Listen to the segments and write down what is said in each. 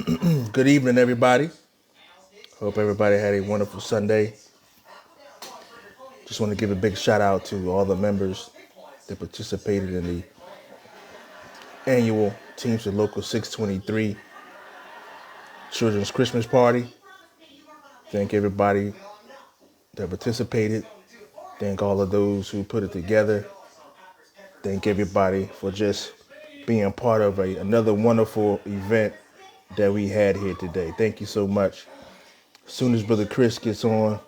Good evening, everybody. Hope everybody had a wonderful Sunday. Just want to give a big shout out to all the members that participated in the annual Teams of Local 623 Children's Christmas Party. Thank everybody that participated. Thank all of those who put it together. Thank everybody for just being part of another wonderful event that we had here today. Thank you so much. As soon as Brother Chris gets on,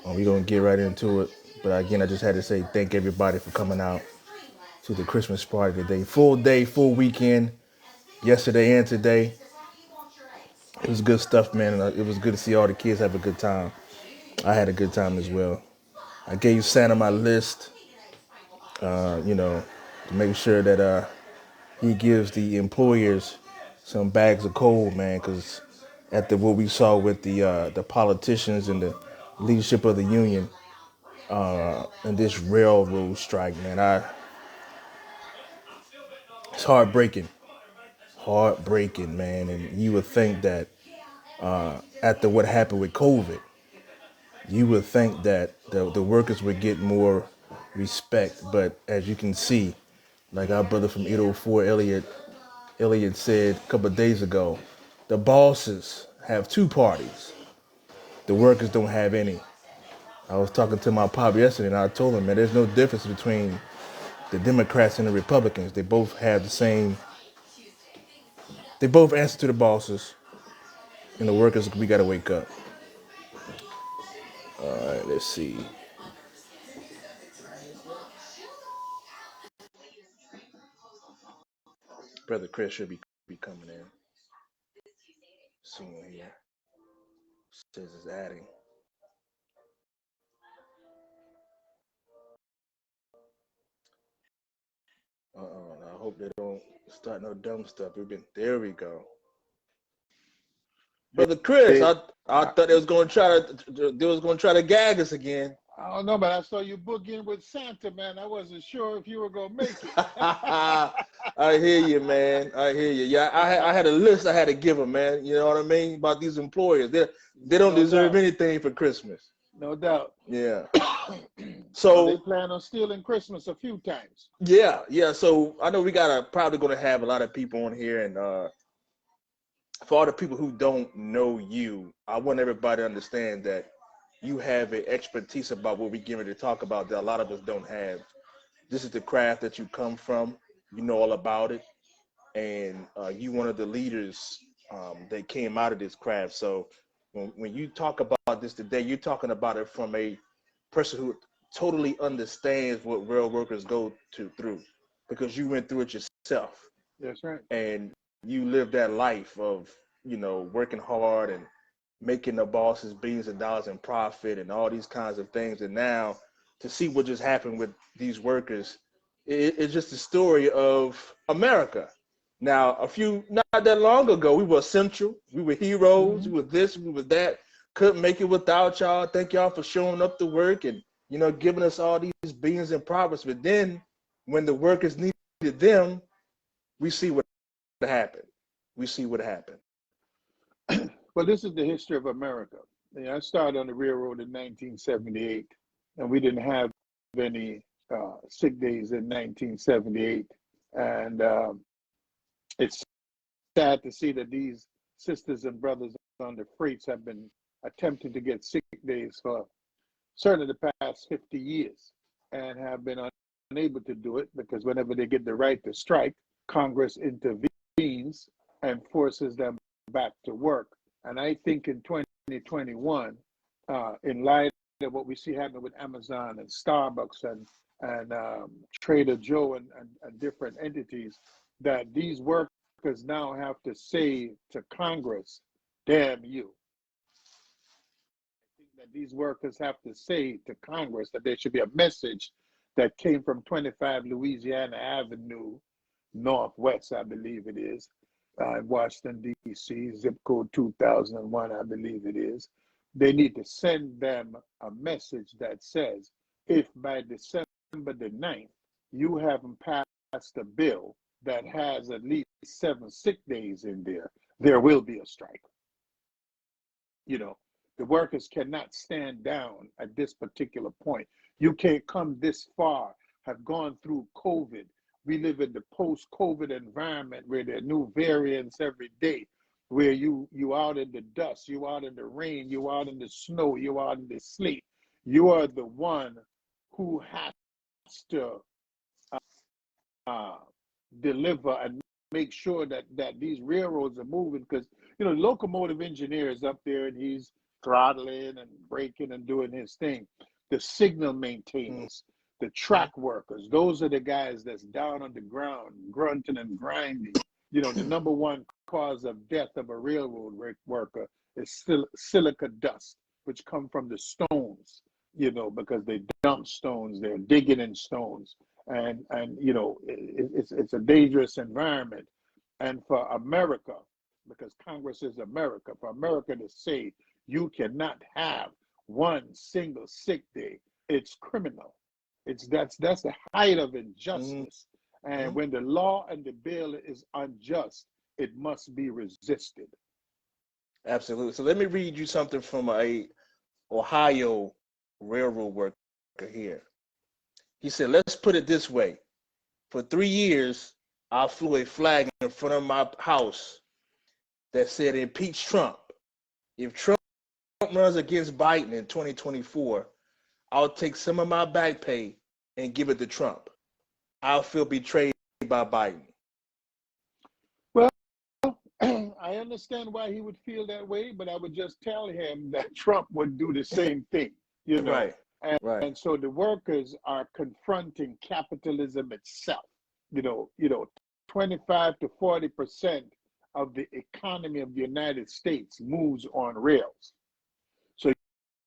we're going to get right into it. But again, I just had to say thank everybody for coming out to the Christmas party today. Full day, full weekend, yesterday and today. It was good stuff, man. And it was good to see all the kids have a good time. I had a good time as well. I gave Santa my list, to make sure that he gives the employers some bags of coal, man, because after what we saw with the politicians and the leadership of the union and this railroad strike, man, it's heartbreaking, man. And you would think that after what happened with COVID, you would think that the workers would get more respect. But as you can see, like our brother from 804, Elliot said a couple of days ago, the bosses have two parties. The workers don't have any. I was talking to my pop yesterday, and I told him, man, there's no difference between the Democrats and the Republicans. They both have the same. They both answer to the bosses, and the workers. We gotta wake up. All right, let's see. Brother Chris should be coming in soon here. Says it's adding. I hope they don't start no dumb stuff. There we go. Brother Chris, Hey, I I, thought they was gonna try to gag us again. I don't know, but I saw you book with Santa, man. I wasn't sure if you were gonna make it. I hear you, man. I hear you. Yeah, I had a list I had to give them, man. You know what I mean about these employers. They don't No deserve doubt, anything for Christmas. no doubt. Yeah. Well, they So plan on stealing Christmas a few times. yeah. So I know we gotta probably gonna have a lot of people on here, and for all the people who don't know you, I want everybody to understand that you have an expertise about what we're getting ready to talk about that a lot of us don't have. This is the craft that you come from. You know all about it, and you one of the leaders that came out of this craft. So when you talk about this today, you're talking about it from a person who totally understands what rail workers go through because you went through it yourself That's right. and you live that life of working hard and making the bosses billions of dollars in profit and all these kinds of things. And now to see what just happened with these workers, it's just a story of America. Now, not that long ago, we were essential. We were heroes. Hmm. We were this. We were that. Couldn't make it without y'all. Thank y'all for showing up to work and giving us all these billions in profits. But then, when the workers needed them, we see what happened. We see what happened. Well, this is the history of America. I started on the railroad in 1978, and we didn't have any sick days in 1978. And it's sad to see that these sisters and brothers on the freights have been attempting to get sick days for certainly the past 50 years and have been unable to do it because whenever they get the right to strike, Congress intervenes and forces them back to work. And I think in 2021, in light of what we see happening with Amazon and Starbucks and Trader Joe and different entities, that these workers now have to say to Congress, damn you. That these workers have to say to Congress that there should be a message that came from 25 Louisiana Avenue, Northwest, I believe it is, Washington, D.C., zip code 2001, I believe it is. They need to send them a message that says, if by December the 9th, you haven't passed a bill that has at least 7 sick days in there, there will be a strike. You know, the workers cannot stand down at this particular point. You can't come this far, have gone through COVID. We live in the post-COVID environment where there are new variants every day, where you out in the dust, you out in the rain, you out in the snow, you out in the sleet. You are the one who has to deliver and make sure that these railroads are moving, because locomotive engineer is up there and he's throttling and braking and doing his thing. The signal maintainers, the track workers, those are the guys that's down on the ground grunting and grinding. The number one cause of death of a railroad worker is silica dust, which come from the stones, because they dump stones, they're digging in stones. And it's a dangerous environment. And for America, because Congress is America, for America to say you cannot have one single sick day, it's criminal. That's the height of injustice. And when the law and the bill is unjust, it must be resisted. Absolutely. So let me read you something from a Ohio railroad worker here. He said, let's put it this way. For 3 years, I flew a flag in front of my house that said, impeach Trump. If Trump runs against Biden in 2024, I'll take some of my back pay and give it to Trump. I'll feel betrayed by Biden. Well, I understand why he would feel that way, but I would just tell him that Trump would do the same thing, Right. And so the workers are confronting capitalism itself. 25 to 40% of the economy of the United States moves on rails. So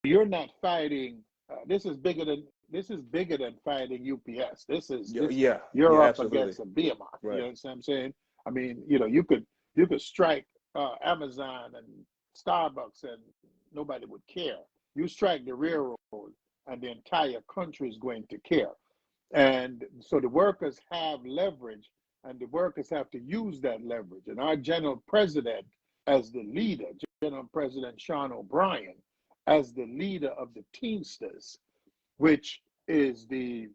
you're not fighting. This is bigger than fighting UPS. You're up absolutely against a behemoth. Right. You know what I'm saying? I mean, you could strike Amazon and Starbucks and nobody would care. You strike the railroad and the entire country is going to care. And so the workers have leverage, and the workers have to use that leverage. And our general president, as the leader, General President Sean O'Brien, as the leader of the Teamsters, which is the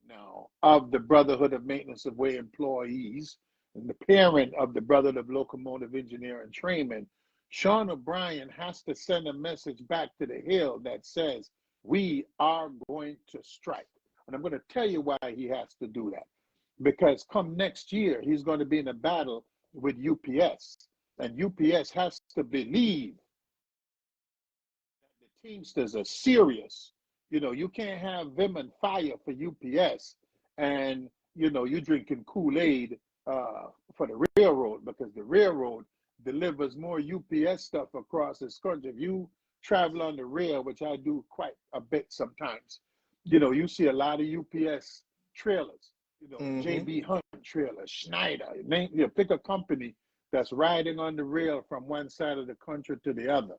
now of the Brotherhood of Maintenance of Way Employees and the parent of the Brotherhood of Locomotive Engineer and Trainmen, Sean O'Brien has to send a message back to the Hill that says, we are going to strike. And I'm going to tell you why he has to do that. Because come next year, he's going to be in a battle with UPS. And UPS has to believe that the Teamsters are serious. You can't have vim and fire for UPS and, you're drinking Kool-Aid for the railroad, because the railroad delivers more UPS stuff across this country. If you travel on the rail, which I do quite a bit sometimes, you see a lot of UPS trailers, JB Hunt trailer, Schneider, pick a company that's riding on the rail from one side of the country to the other.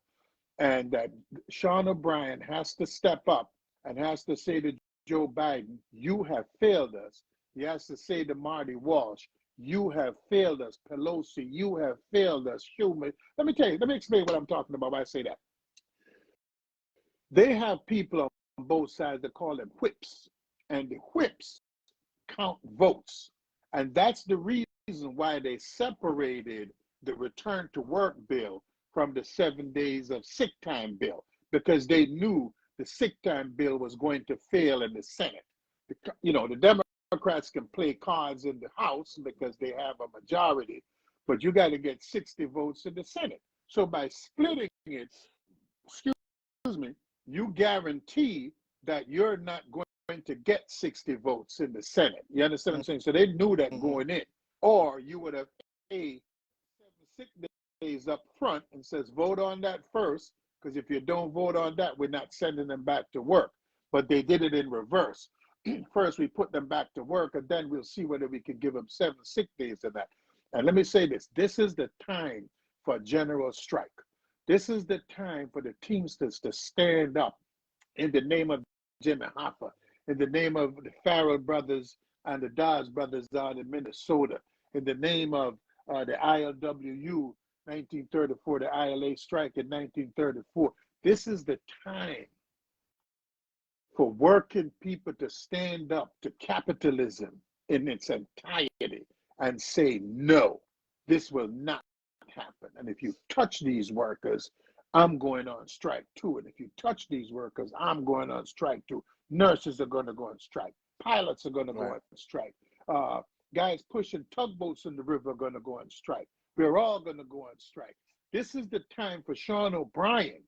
And that Sean O'Brien has to step up and has to say to Joe Biden, you have failed us. He has to say to Marty Walsh, you have failed us. Pelosi, you have failed us. Schumer. Let me explain what I'm talking about when I say that. They have people on both sides that call them whips, and the whips count votes. And that's the reason why they separated the return to work bill from the 7 days of sick time bill, because they knew the sick time bill was going to fail in the Senate. The Democrats can play cards in the House because they have a majority, but you got to get 60 votes in the Senate. So by splitting it, you guarantee that you're not going to get 60 votes in the Senate. You understand what I'm saying? So they knew that going in, or you would have paid 7 sick days up front and says, vote on that first, because if you don't vote on that, we're not sending them back to work. But they did it in reverse. First, we put them back to work, and then we'll see whether we can give them 7 sick days of that. And let me say this is the time for a general strike. This is the time for the Teamsters to stand up in the name of Jimmy Hoffa, in the name of the Farrell brothers and the Dodge brothers out in Minnesota, in the name of the ILWU 1934, the ILA strike in 1934. This is the time for working people to stand up to capitalism in its entirety and say, no, this will not happen. And if you touch these workers, I'm going on strike too. And if you touch these workers, I'm going on strike too. Nurses are going to go on strike. Pilots are going to go on strike. Guys pushing tugboats in the river are going to go on strike. We're all going to go on strike. This is the time for Sean O'Brien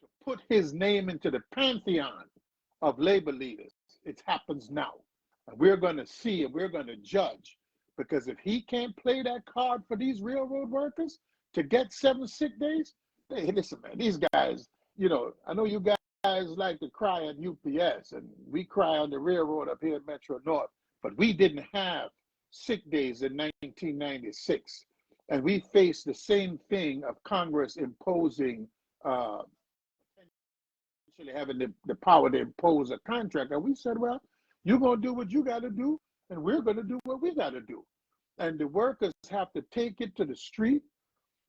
to put his name into the pantheon of labor leaders. It happens now. And we're going to see and we're going to judge. Because if he can't play that card for these railroad workers to get 7 sick days, hey, listen, man, these guys, you know, I know you guys like to cry at UPS, and we cry on the railroad up here at Metro North, but we didn't have sick days in 1996. And we faced the same thing of Congress imposing, actually having the power to impose a contract. And we said, well, you're going to do what you got to do, and we're going to do what we got to do. And the workers have to take it to the street.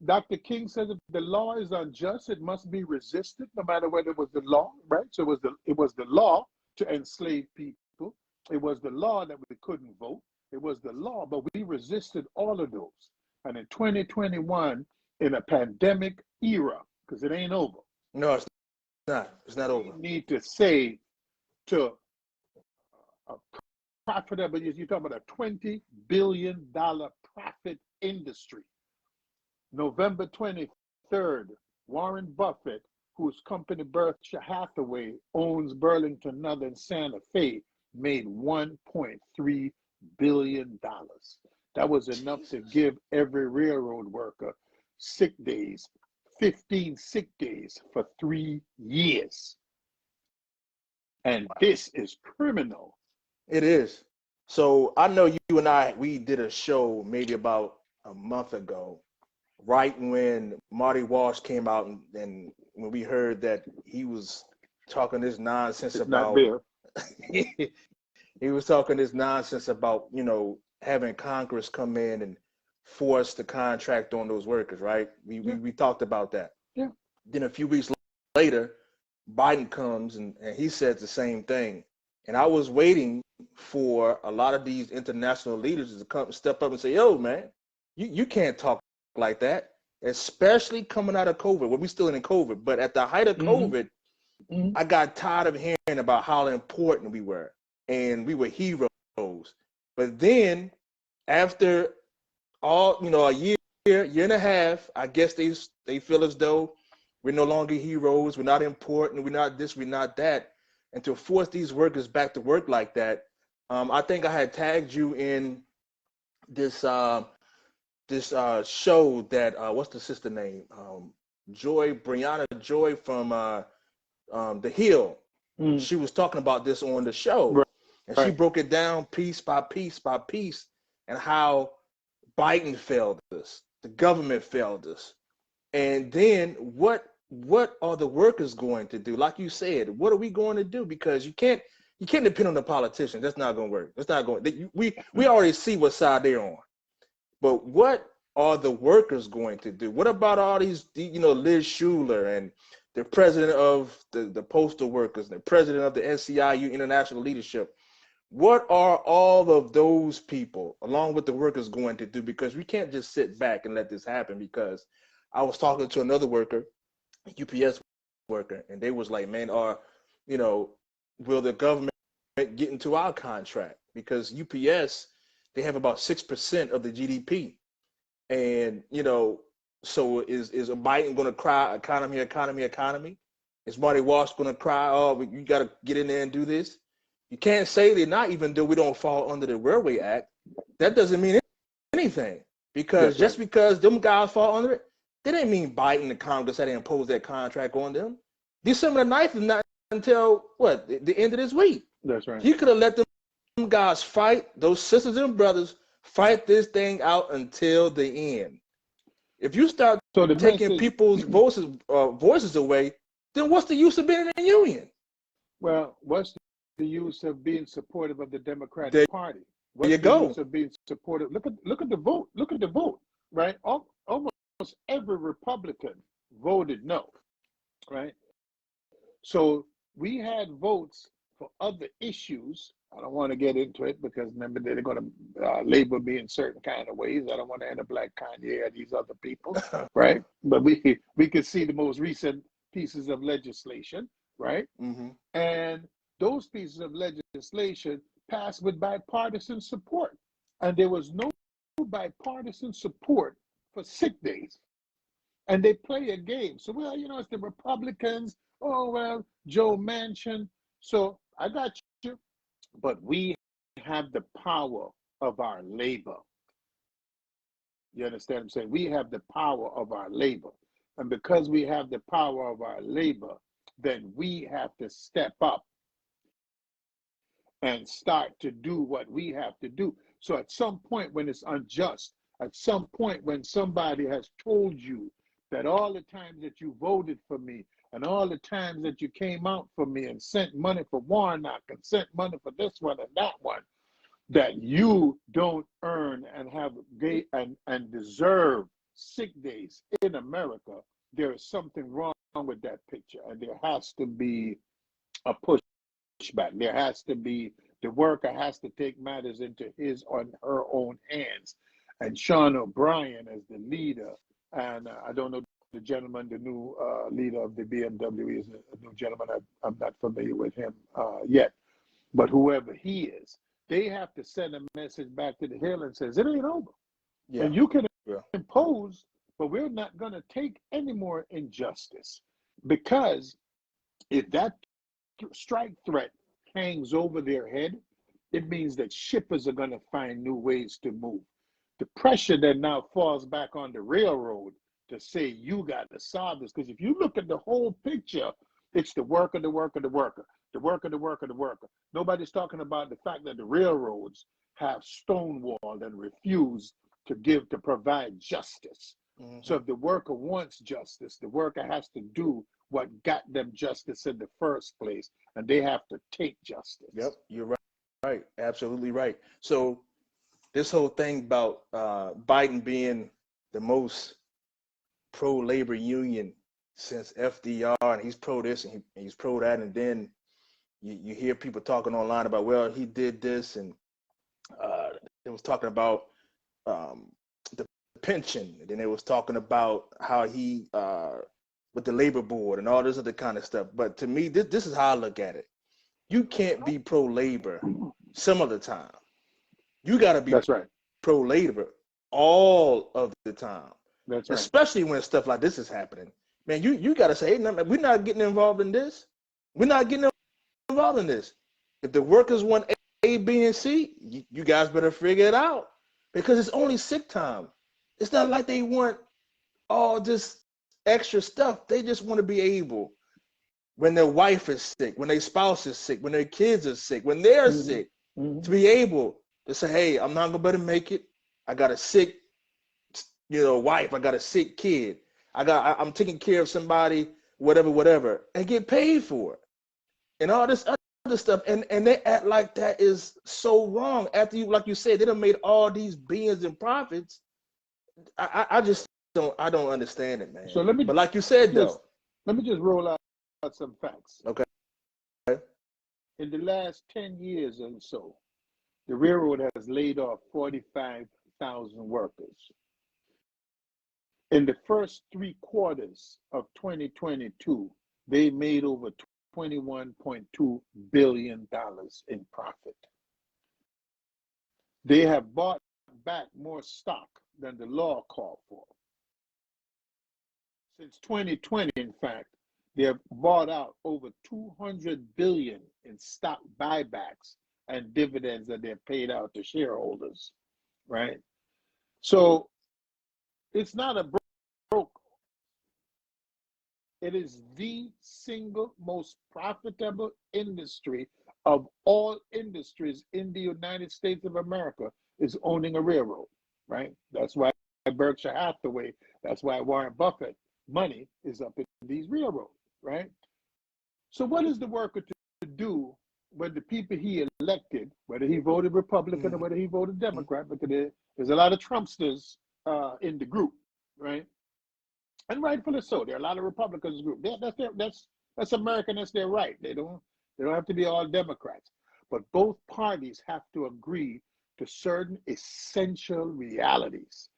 Dr. King says if the law is unjust, it must be resisted, no matter whether it was the law, right? So it was the law to enslave people. It was the law that we couldn't vote. It was the law, but we resisted all of those. And in 2021, in a pandemic era, because it ain't over. No, it's not. It's not over. We need to say to a profitable, you're talking about a $20 billion profit industry. November 23rd, Warren Buffett, whose company Berkshire Hathaway owns Burlington Northern Santa Fe, made $1.3 billion. That was enough to give every railroad worker sick days, 15 sick days for 3 years. And this is criminal. It is. So I know you and I, we did a show maybe about a month ago, right when Marty Walsh came out and when we heard that he was talking this nonsense about, he was talking this nonsense about, you know, having Congress come in and force the contract on those workers, right? We talked about that. Yeah. Then a few weeks later, Biden comes and he said the same thing. And I was waiting for a lot of these international leaders to come step up and say, yo, man, you can't talk like that, especially coming out of COVID. Well, we're still in COVID, but at the height of COVID, I got tired of hearing about how important we were and we were heroes. But then after all, you know, a year and a half, I guess they feel as though we're no longer heroes, we're not important, we're not this, we're not that. And to force these workers back to work like that, I think I had tagged you in this show that what's the sister name? Brianna Joy from The Hill. She was talking about this on the show, and she broke it down piece by piece by piece, and how Biden failed us, the government failed us, and then what are the workers going to do? Like you said, what are we going to do? Because you can't depend on the politicians. That's not going to work. That's not going. We already see what side they're on. But what are the workers going to do? What about all these, you know, Liz Schuler and the president of the postal workers, the president of the SEIU International Leadership? What are all of those people, along with the workers, going to do? Because we can't just sit back and let this happen. Because I was talking to another worker, UPS worker, and they was like, man, you know, will the government get into our contract? Because UPS, they have about 6% of the GDP. And, you know, so is Biden going to cry economy? Is Marty Walsh going to cry, oh, you got to get in there and do this? You can't say they're not, even though we don't fall under the Railway Act. That doesn't mean anything. Because just because them guys fall under it, that didn't mean Biden and Congress had to impose that contract on them. December the 9th is not until, what, the end of this week. That's right. He could have let them guys fight, those sisters and brothers, fight this thing out until the end. If you start taking people's voices away, then what's the use of being in a union? Well, what's the use of being supportive of the Democratic Party? you Western go. youths are being supported. Look at the vote. Look at the vote, right? Almost every Republican voted no, right? So we had votes for other issues. I don't want to get into it because remember they're going to label me in certain kind of ways. I don't want to end up like Kanye or these other people, right? But we could see the most recent pieces of legislation, right? Mm-hmm. And those pieces of legislation passed with bipartisan support, and there was no bipartisan support for sick days. And they play a game. So, well, it's the Republicans. Oh, well, Joe Manchin. So I got you. But we have the power of our labor. You understand what I'm saying? We have the power of our labor. And because we have the power of our labor, then we have to step up and start to do what we have to do. So at some point when it's unjust, at some point when somebody has told you that all the times that you voted for me and all the times that you came out for me and sent money for Warnock and sent money for this one and that one, that you don't earn and have and deserve sick days in America, there is something wrong with that picture. And there has to be a pushback. There has to be, the worker has to take matters into his or her own hands. And Sean O'Brien as the leader, and I don't know the gentleman, the new leader of the BMW is a new gentleman. I'm not familiar with him yet, but whoever he is, they have to send a message back to the Hill and says, it ain't over. Yeah. And you can impose, but we're not going to take any more injustice. Because if that strike threat hangs over their head, it means that shippers are going to find new ways to move. The pressure that now falls back on the railroad to say you got to solve this, because if you look at the whole picture, it's the worker, the worker, the worker, the worker, the worker, the worker. Nobody's talking about the fact that the railroads have stonewalled and refused to provide justice. Mm-hmm. So if the worker wants justice, the worker has to do what got them justice in the first place, and they have to take justice. Yep, you're right. Right, absolutely right. So this whole thing about Biden being the most pro-labor union since FDR, and he's pro this and he's pro that, and then you hear people talking online about, well, he did this, and it was talking about the pension, and then it was talking about how he with the labor board and all this other kind of stuff. But to me, this is how I look at it. You can't be pro-labor some of the time. You got to be pro-labor all of the time. That's right. Especially when stuff like this is happening. Man, you got to say, hey, we're not getting involved in this. We're not getting involved in this. If the workers want A, B, and C, you guys better figure it out, because it's only sick time. It's not like they want all this extra stuff. They just want to be able, when their wife is sick, when their spouse is sick, when their kids are sick, when they're sick, to be able to say, hey, I'm not going to be able to make it. I got a sick, wife. I got a sick kid. I'm taking care of somebody, whatever, and get paid for it. And all this other stuff. And they act like that is so wrong. After you, like you said, they done made all these billions in profits. I just don't understand it, man. So but like you said, though. Let me just roll out some facts. Okay. In the last 10 years or so, the railroad has laid off 45,000 workers. In the first 3 quarters of 2022, they made over $21.2 billion in profit. They have bought back more stock than the law called for. Since 2020, in fact, they have bought out over $200 billion in stock buybacks and dividends that they've paid out to shareholders, right? So it's not a broke. It is the single most profitable industry of all industries in the United States of America is owning a railroad, right? That's why Berkshire Hathaway, that's why Warren Buffett money is up in these railroads, right? So what is the worker to do when the people he elected, whether he voted Republican or whether he voted Democrat, because there's a lot of Trumpsters in the group, right? And rightfully so. There are a lot of Republicans in the group. That's American. That's their right. They don't have to be all Democrats. But both parties have to agree to certain essential realities.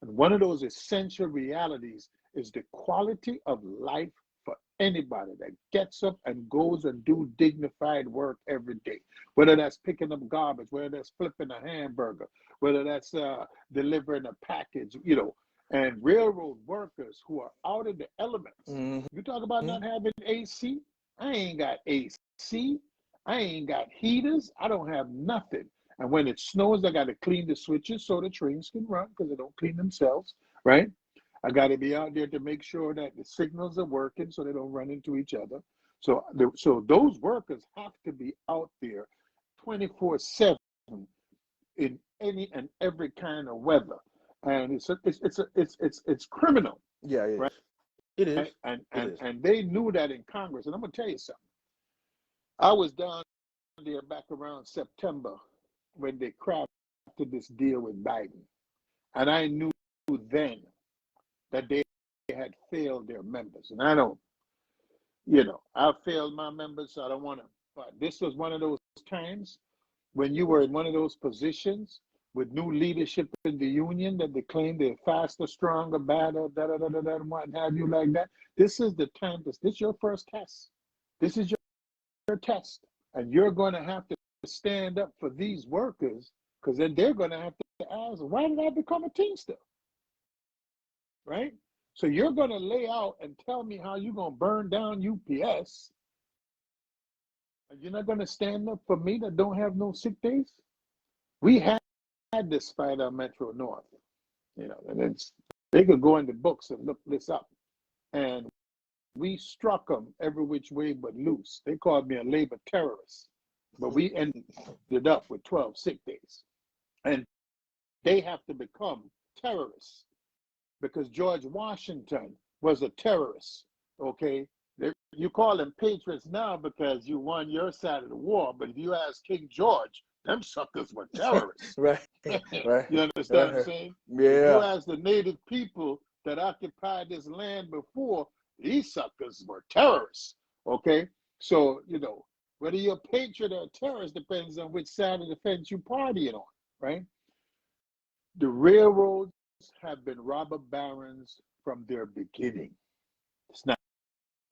And one of those essential realities is the quality of life for anybody that gets up and goes and do dignified work every day. Whether that's picking up garbage, whether that's flipping a hamburger, whether that's delivering a package, and railroad workers who are out in the elements. You talk about not having AC. I ain't got AC. I ain't got heaters. I don't have nothing. And when it snows, I got to clean the switches so the trains can run because they don't clean themselves, right? I got to be out there to make sure that the signals are working so they don't run into each other. So those workers have to be out there 24/7 in any and every kind of weather. And it's criminal. Yeah, it is. Right? It is. And they knew that in Congress. And I'm gonna tell you something. I was down there back around September when they crafted this deal with Biden. And I knew then that they had failed their members. And I failed my members, so I don't want to. But this was one of those times when you were in one of those positions with new leadership in the union that they claim they're faster, stronger, better, and what have you like that. This is the time. This is your first test. This is your test. And you're going to have to stand up for these workers because then they're going to have to ask, why did I become a Teamster? Right? So you're going to lay out and tell me how you're going to burn down UPS. And you're not going to stand up for me that don't have no sick days? We had this fight on Metro North, and they could go in the books and look this up. And we struck them every which way but loose. They called me a labor terrorist, but we ended up with 12 sick days. And they have to become terrorists because George Washington was a terrorist, okay? You call them patriots now because you won your side of the war, but if you ask King George, them suckers were terrorists. Right. You understand what I'm saying? Yeah. If you ask the native people that occupied this land before, these suckers were terrorists, okay? So, whether you're a patriot or a terrorist depends on which side of the fence you're partying on, right? The railroads have been robber barons from their beginning. It's not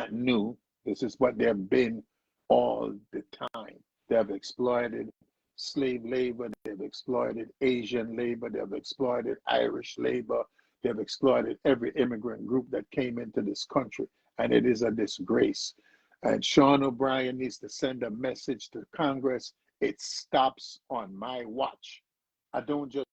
new. This is what they've been all the time. They've exploited slave labor, they've exploited Asian labor, they've exploited Irish labor, they've exploited every immigrant group that came into this country, and it is a disgrace. And Sean O'Brien needs to send a message to Congress. It stops on my watch. I don't just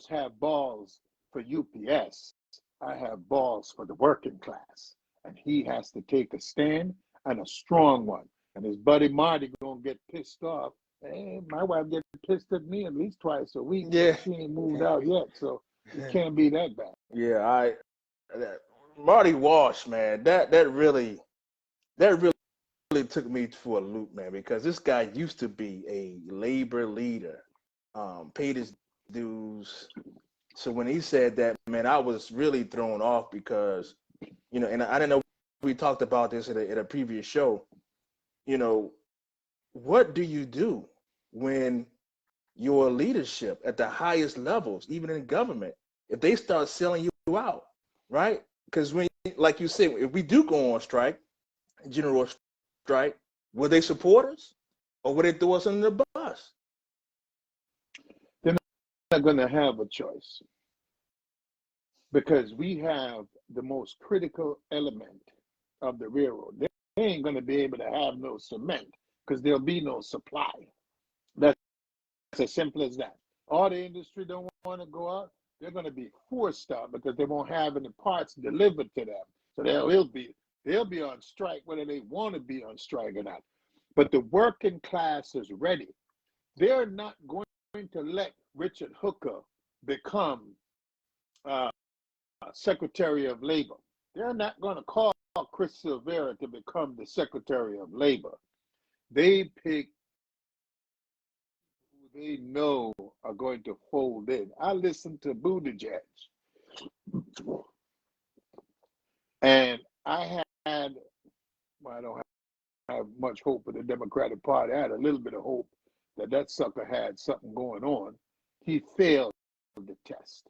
have balls for UPS. I have balls for the working class. And he has to take a stand, and a strong one. And his buddy Marty gonna get pissed off. Hey, my wife gets pissed at me at least twice a week. Yeah. She ain't moved out yet, so it can't be that bad. Yeah, Marty Walsh, man, that really took me for a loop, man, because this guy used to be a labor leader, paid his dues. So when he said that, man, I was really thrown off because, and I didn't know we talked about this at a previous show. What do you do when your leadership at the highest levels, even in government, if they start selling you out, right? Because when, like you said, if we do go on strike, general strike, will they support us or will they throw us under the bus? They're not going to have a choice because we have the most critical element of the railroad. They ain't going to be able to have no cement because there'll be no supply. That's as simple as that. All the industry don't want to go out. They're going to be forced out because they won't have any parts delivered to them. So they'll be on strike whether they want to be on strike or not. But the working class is ready. They're not going to let Richard Hooker become Secretary of Labor. They're not going to call Chris Silvera to become the Secretary of Labor. They pick they know are going to fold in. I listened to Buttigieg, and I had, well, I don't have much hope for the Democratic Party. I had a little bit of hope that sucker had something going on. He failed the test.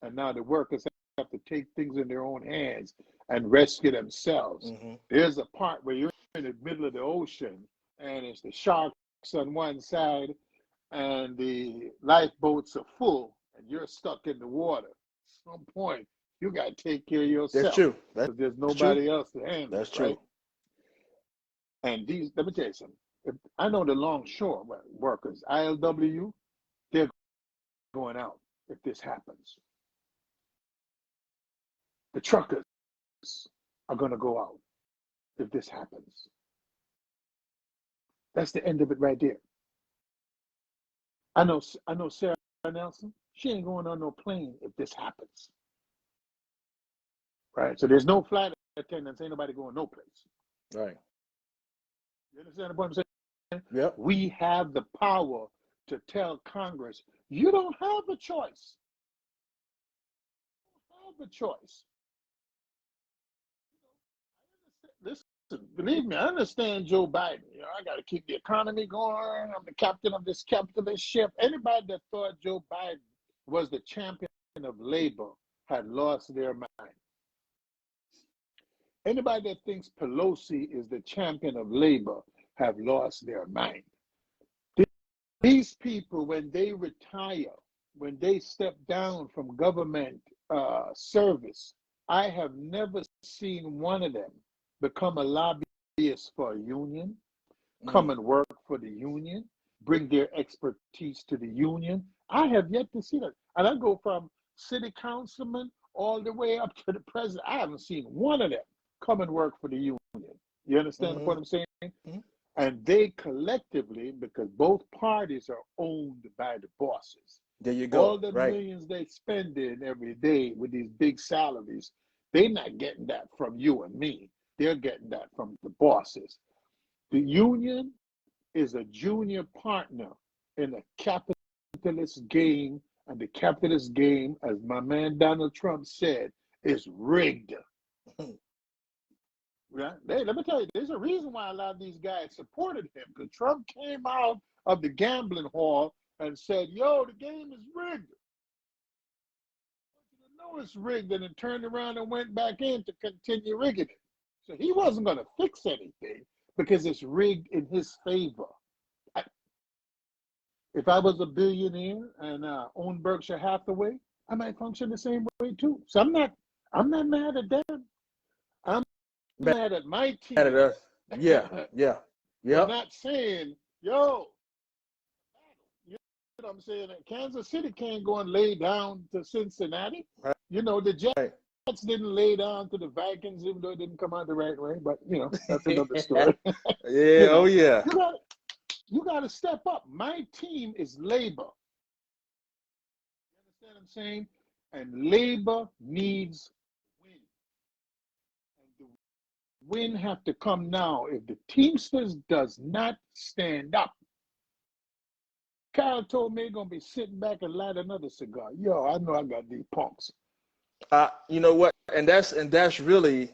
And now the workers have to take things in their own hands and rescue themselves. Mm-hmm. There's a part where you're in the middle of the ocean and it's the sharks on one side and the lifeboats are full and you're stuck in the water. At some point, you got to take care of yourself. That's true. Because there's nobody else to handle That's it, true. right? And these, let me tell you something. I know the longshore workers, ILWU, they're going out if this happens. The truckers are going to go out if this happens. That's the end of it right there. I know Sarah Nelson. She ain't going on no plane if this happens. Right? So there's no flight attendants. Ain't nobody going no place. Right. You understand what I'm saying? Yep. We have the power to tell Congress, you don't have a choice. You don't have a choice. Listen, believe me, I understand Joe Biden. I got to keep the economy going. I'm the captain of this capitalist ship. Anybody that thought Joe Biden was the champion of labor had lost their mind. Anybody that thinks Pelosi is the champion of labor have lost their mind. These people, when they retire, when they step down from government service, I have never seen one of them become a lobbyist for a union, come and work for the union, bring their expertise to the union. I have yet to see that. And I go from city councilman all the way up to the president. I haven't seen one of them come and work for the union. You understand what I'm saying? Mm-hmm. And they collectively, because both parties are owned by the bosses. There you go. All the millions they spend in every day with these big salaries, they're not getting that from you and me. They're getting that from the bosses. The union is a junior partner in a capitalist game, and the capitalist game, as my man Donald Trump said, is rigged. Right? Let me tell you, there's a reason why a lot of these guys supported him, because Trump came out of the gambling hall and said, yo, the game is rigged. You know it's rigged, and then turned around and went back in to continue rigging it. So he wasn't going to fix anything because it's rigged in his favor. If I was a billionaire and owned Berkshire Hathaway, I might function the same way too. So I'm not mad at them. I'm mad at my team. Mad at us. Yeah. I'm not saying, yo, you know what I'm saying? Kansas City can't go and lay down to Cincinnati. Right. You know, the Jets didn't lay down to the Vikings, even though it didn't come out the right way. But, you know, that's another story. Yeah, oh yeah. You got to step up. My team is labor. You understand what I'm saying? And labor needs win. And the win have to come now. If the Teamsters does not stand up, Kyle told me he's going to be sitting back and light another cigar. Yo, I know I got these punks. You know what? And that's really,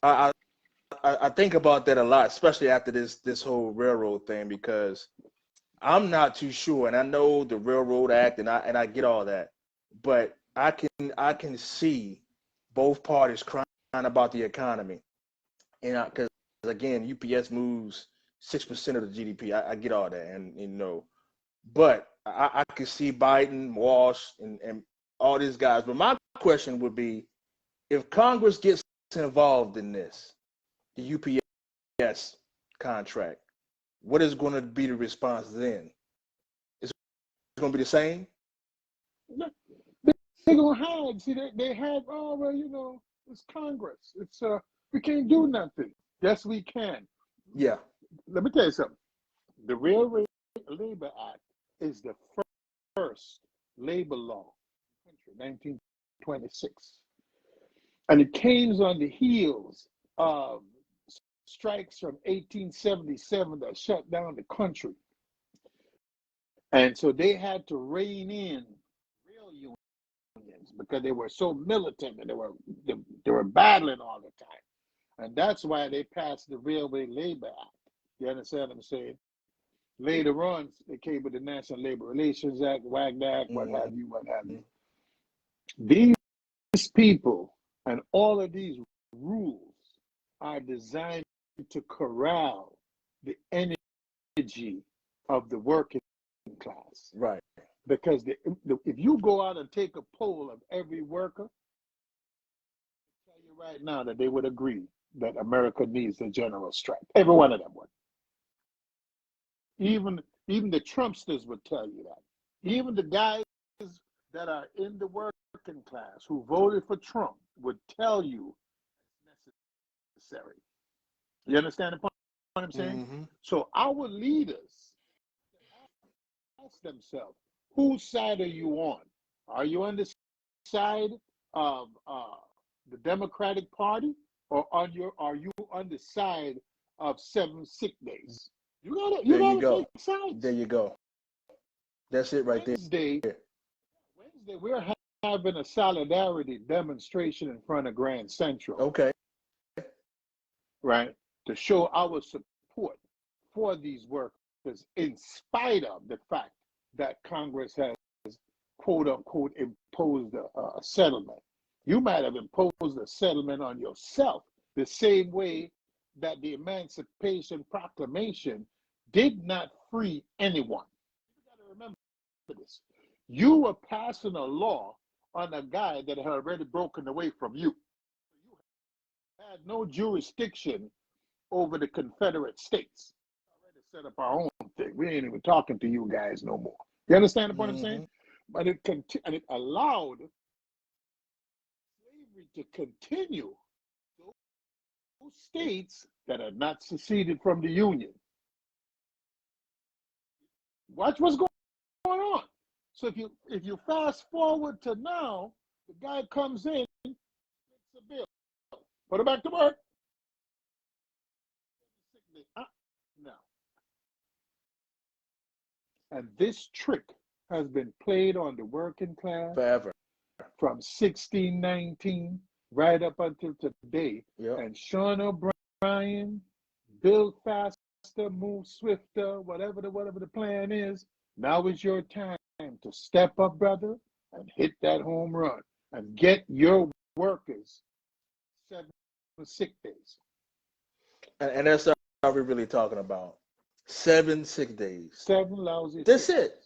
I think about that a lot, especially after this whole railroad thing, because I'm not too sure, and I know the Railroad Act, and I get all that, but I can see both parties crying about the economy, and because again, UPS moves 6% of the GDP. I get all that, and you know, but I can see Biden, Walsh, and all these guys. But my question would be, if Congress gets involved in this, the UPS contract, what is going to be the response then? Is it going to be the same? They're going to hide. See, they have, oh, well, you know, it's Congress. It's we can't do nothing. Yes, we can. Yeah. Let me tell you something. The Railway Labor Act is the first labor law in 1926. And it came on the heels of strikes from 1877 that shut down the country. And so they had to rein in real unions because they were so militant and they were battling all the time. And that's why they passed the Railway Labor Act. You understand what I'm saying? Later on, they came with the National Labor Relations Act, Wagner Act, what have you, what have you. These people and all of these rules are designed to corral the energy of the working class. Right. Because if you go out and take a poll of every worker, I'll tell you right now that they would agree that America needs a general strike. Every one of them would. Even the Trumpsters would tell you that. Even the guys that are in the working class who voted for Trump would tell you it's necessary. You understand the point I'm saying? Mm-hmm. So our leaders ask themselves, whose side are you on? Are you on the side of the Democratic Party, or are you on the side of 7 sick days? You gotta take sides. There you go. That's it right Wednesday, there. we're having a solidarity demonstration in front of Grand Central. Okay. Right, to show our support for these workers in spite of the fact that Congress has, quote unquote, imposed a settlement. You might have imposed a settlement on yourself the same way that the Emancipation Proclamation did not free anyone. You got to remember this. You were passing a law on a guy that had already broken away from you. You had no jurisdiction over the Confederate States. We already set up our own thing. We ain't even talking to you guys no more. You understand the point I'm saying? But it allowed slavery to continue. Those states that are not seceded from the Union. Watch what's going on. So if you fast forward to now, the guy comes in, makes a bill, put it back to work. No. And this trick has been played on the working class Forever. from 1619 right up until today. Yep. And Sean O'Brien, build faster, move swifter, whatever the plan is. Now is your time to step up, brother, and hit that home run and get your workers 7 sick days. And that's all we're really talking about. 7 sick days. 7 lousy. That's it.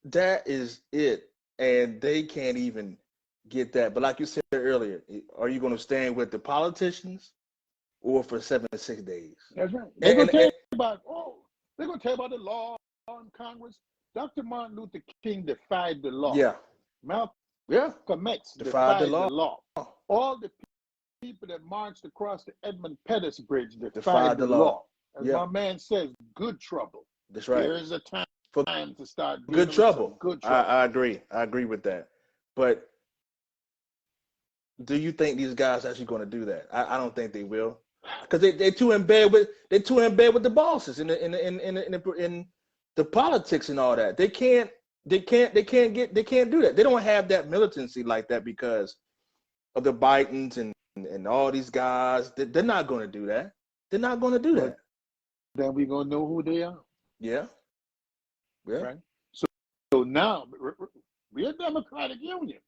That is it. And they can't even get that. But like you said earlier, are you going to stand with the politicians or for 7 sick days? That's right. They're going to tell you about, they're going to tell you about the law in Congress. Dr. Martin Luther King defied the law. Yeah. Malcolm X defied the law. All the people that marched across the Edmund Pettus Bridge defied the law. As my man says, good trouble. That's right. There is a time to start good trouble. Good trouble. I agree. I agree with that. But do you think these guys actually going to do that? I don't think they will, because they're too in bed with the bosses in the politics and all that. They can't do that. They don't have that militancy like that because of the Bidens and all these guys. They're not going to do that. They're not going to do that. Then we're going to know who they are. Yeah. Yeah. Right. So now we're a Democratic Union.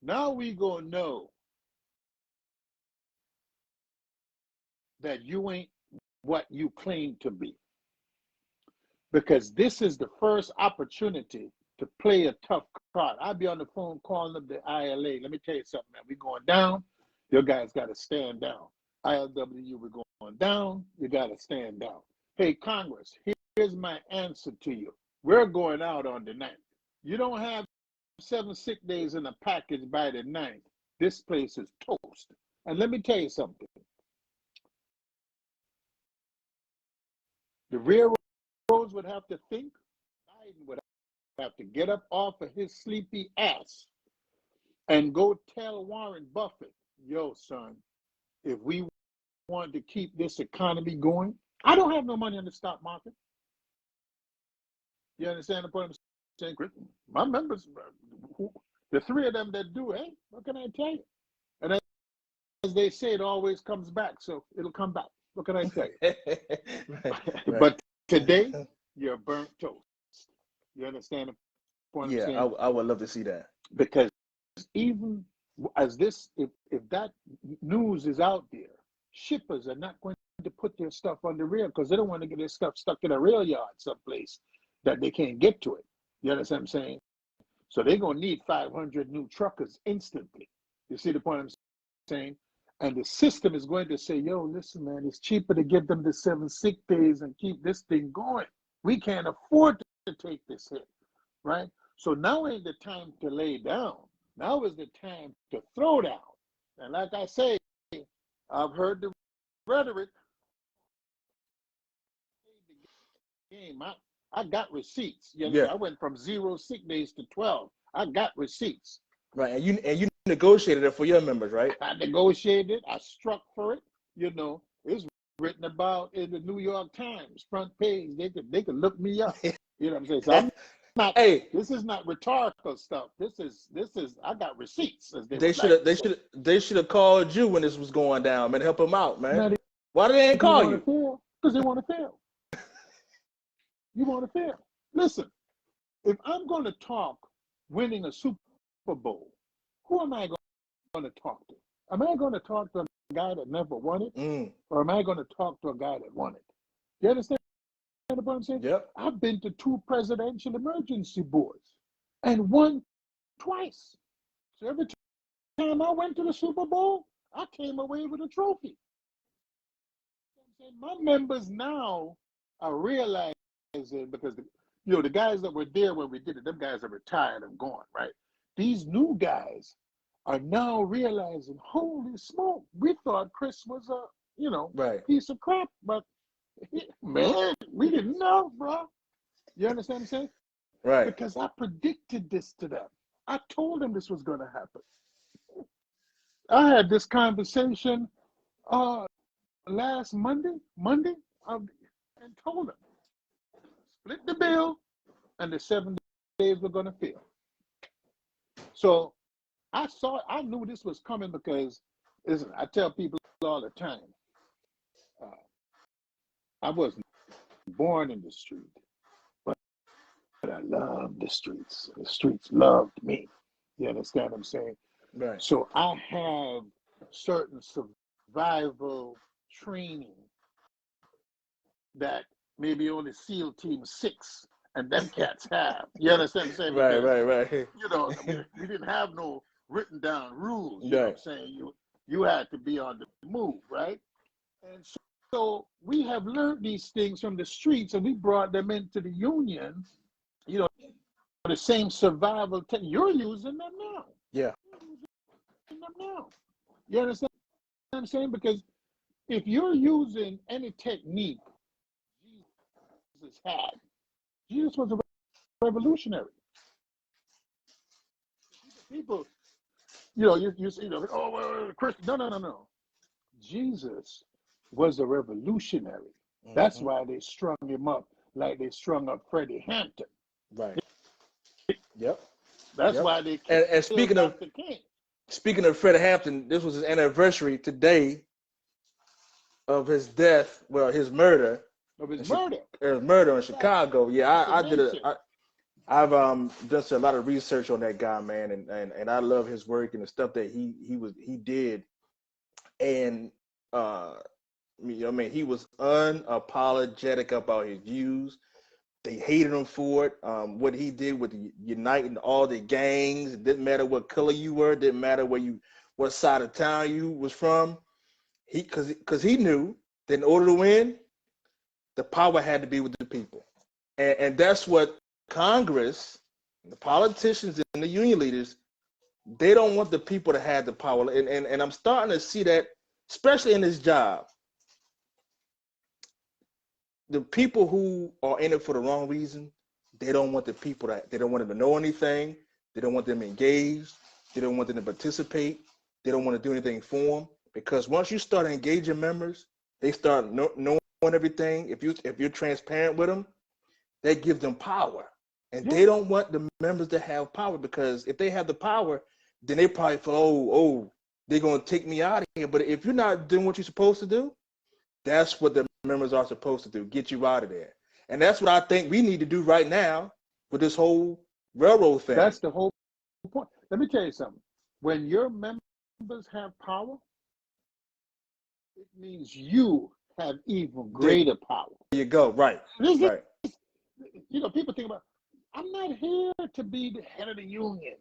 Now we going to know that you ain't what you claim to be. Because this is the first opportunity to play a tough card. I'll be on the phone calling up the ILA. Let me tell you something, man. We're going down. Your guys got to stand down. ILWU, we're going down. You got to stand down. Hey, Congress, here's my answer to you. We're going out on the 9th. You don't have 7 sick days in a package by the 9th. This place is toast. And let me tell you something. The railroads would have to think. Biden would have to get up off of his sleepy ass and go tell Warren Buffett, yo, son, if we want to keep this economy going, I don't have no money in the stock market. You understand the point I'm saying, Chris? My members, the three of them that do, hey, what can I tell you? And as they say, it always comes back. So it'll come back. What can I tell you? Right, right. But today, you're burnt toast. You understand the point I'm Yeah, saying? I would love to see that. Because even as this, if that news is out there, shippers are not going to put their stuff on the rail because they don't want to get their stuff stuck in a rail yard someplace that they can't get to it. You understand what I'm saying? So they're going to need 500 new truckers instantly. You see the point I'm saying? And the system is going to say, yo, listen, man, it's cheaper to give them the 7 sick days and keep this thing going. We can't afford to take this hit, right? So now ain't the time to lay down. Now is the time to throw down. And like I say, I've heard the rhetoric. I got receipts. You know, Yeah. I went from 0 sick days to 12. I got receipts. Right, and you negotiated it for your members, right? I negotiated. I struck for it. You know, it's written about in the New York Times front page. They could look me up. You know what I'm saying? So I'm not. Hey, this is not rhetorical stuff. This is. I got receipts, as they they would should like have to say. they should have called you when this was going down, man, help them out, man. Now Why did they ain't they call want to you? fail because they want to fail. You want to fail. Listen, if I'm going to talk winning a Super Bowl, who am I going to talk to? Am I going to talk to a guy that never won it? Or am I going to talk to a guy that won it? You understand what I'm saying? Yep. I've been to 2 presidential emergency boards and won twice. So every time I went to the Super Bowl, I came away with a trophy. My members now are realizing, because the guys that were there when we did it, them guys are retired and gone, right? These new guys are now realizing, holy smoke, we thought Chris was a, Right. piece of crap, but man, we didn't know, bro. You understand what I'm saying? Right. Because I predicted this to them. I told them this was going to happen. I had this conversation last Monday, and told them, split the bill, and the 7 days were going to fail. So I knew this was coming because, listen, I tell people all the time, I wasn't born in the street, but I loved the streets. The streets loved me. You understand what I'm saying? Right. So I have certain survival training that maybe only SEAL Team 6 and them cats have. You understand what I'm saying? Right, Because, right. we didn't have no written down rules. You know Right. what I'm saying? You had to be on the move, right? And so we have learned these things from the streets, and we brought them into the union. The same survival technique. You're using them now. Yeah. You're using them now. You understand what I'm saying? Because if you're using any technique Jesus had, Jesus was a revolutionary. People, you see, Christian. No. Jesus was a revolutionary. That's why they strung him up like they strung up Freddie Hampton. Right. Yep. That's why they and killed speaking of Dr. King. speaking of Fred Hampton, this was his anniversary today of his death. Well, his murder. Of his murder. His murder in Chicago. Yeah, I did it. I've done a lot of research on that guy, man, and I love his work and the stuff that he did. And he was unapologetic about his views. They hated him for it. What he did with uniting all the gangs. It didn't matter what color you were. It didn't matter what side of town you was from. Because he knew that in order to win, the power had to be with the people. And that's what Congress, the politicians and the union leaders, they don't want the people to have the power. And I'm starting to see that, especially in this job. The people who are in it for the wrong reason, they don't want the people they don't want them to know anything. They don't want them engaged. They don't want them to participate. They don't want to do anything for them. Because once you start engaging members, they start knowing everything. If you're transparent with them, that gives them power. And Yeah. they don't want the members to have power, because if they have the power, then they probably feel, oh, they're going to take me out of here. But if you're not doing what you're supposed to do, that's what the members are supposed to do, get you out of there. And that's what I think we need to do right now with this whole railroad thing. That's the whole point. Let me tell you something. When your members have power, it means you have even greater power. There you go. Right. Right. You know, people think about, I'm not here to be the head of the union.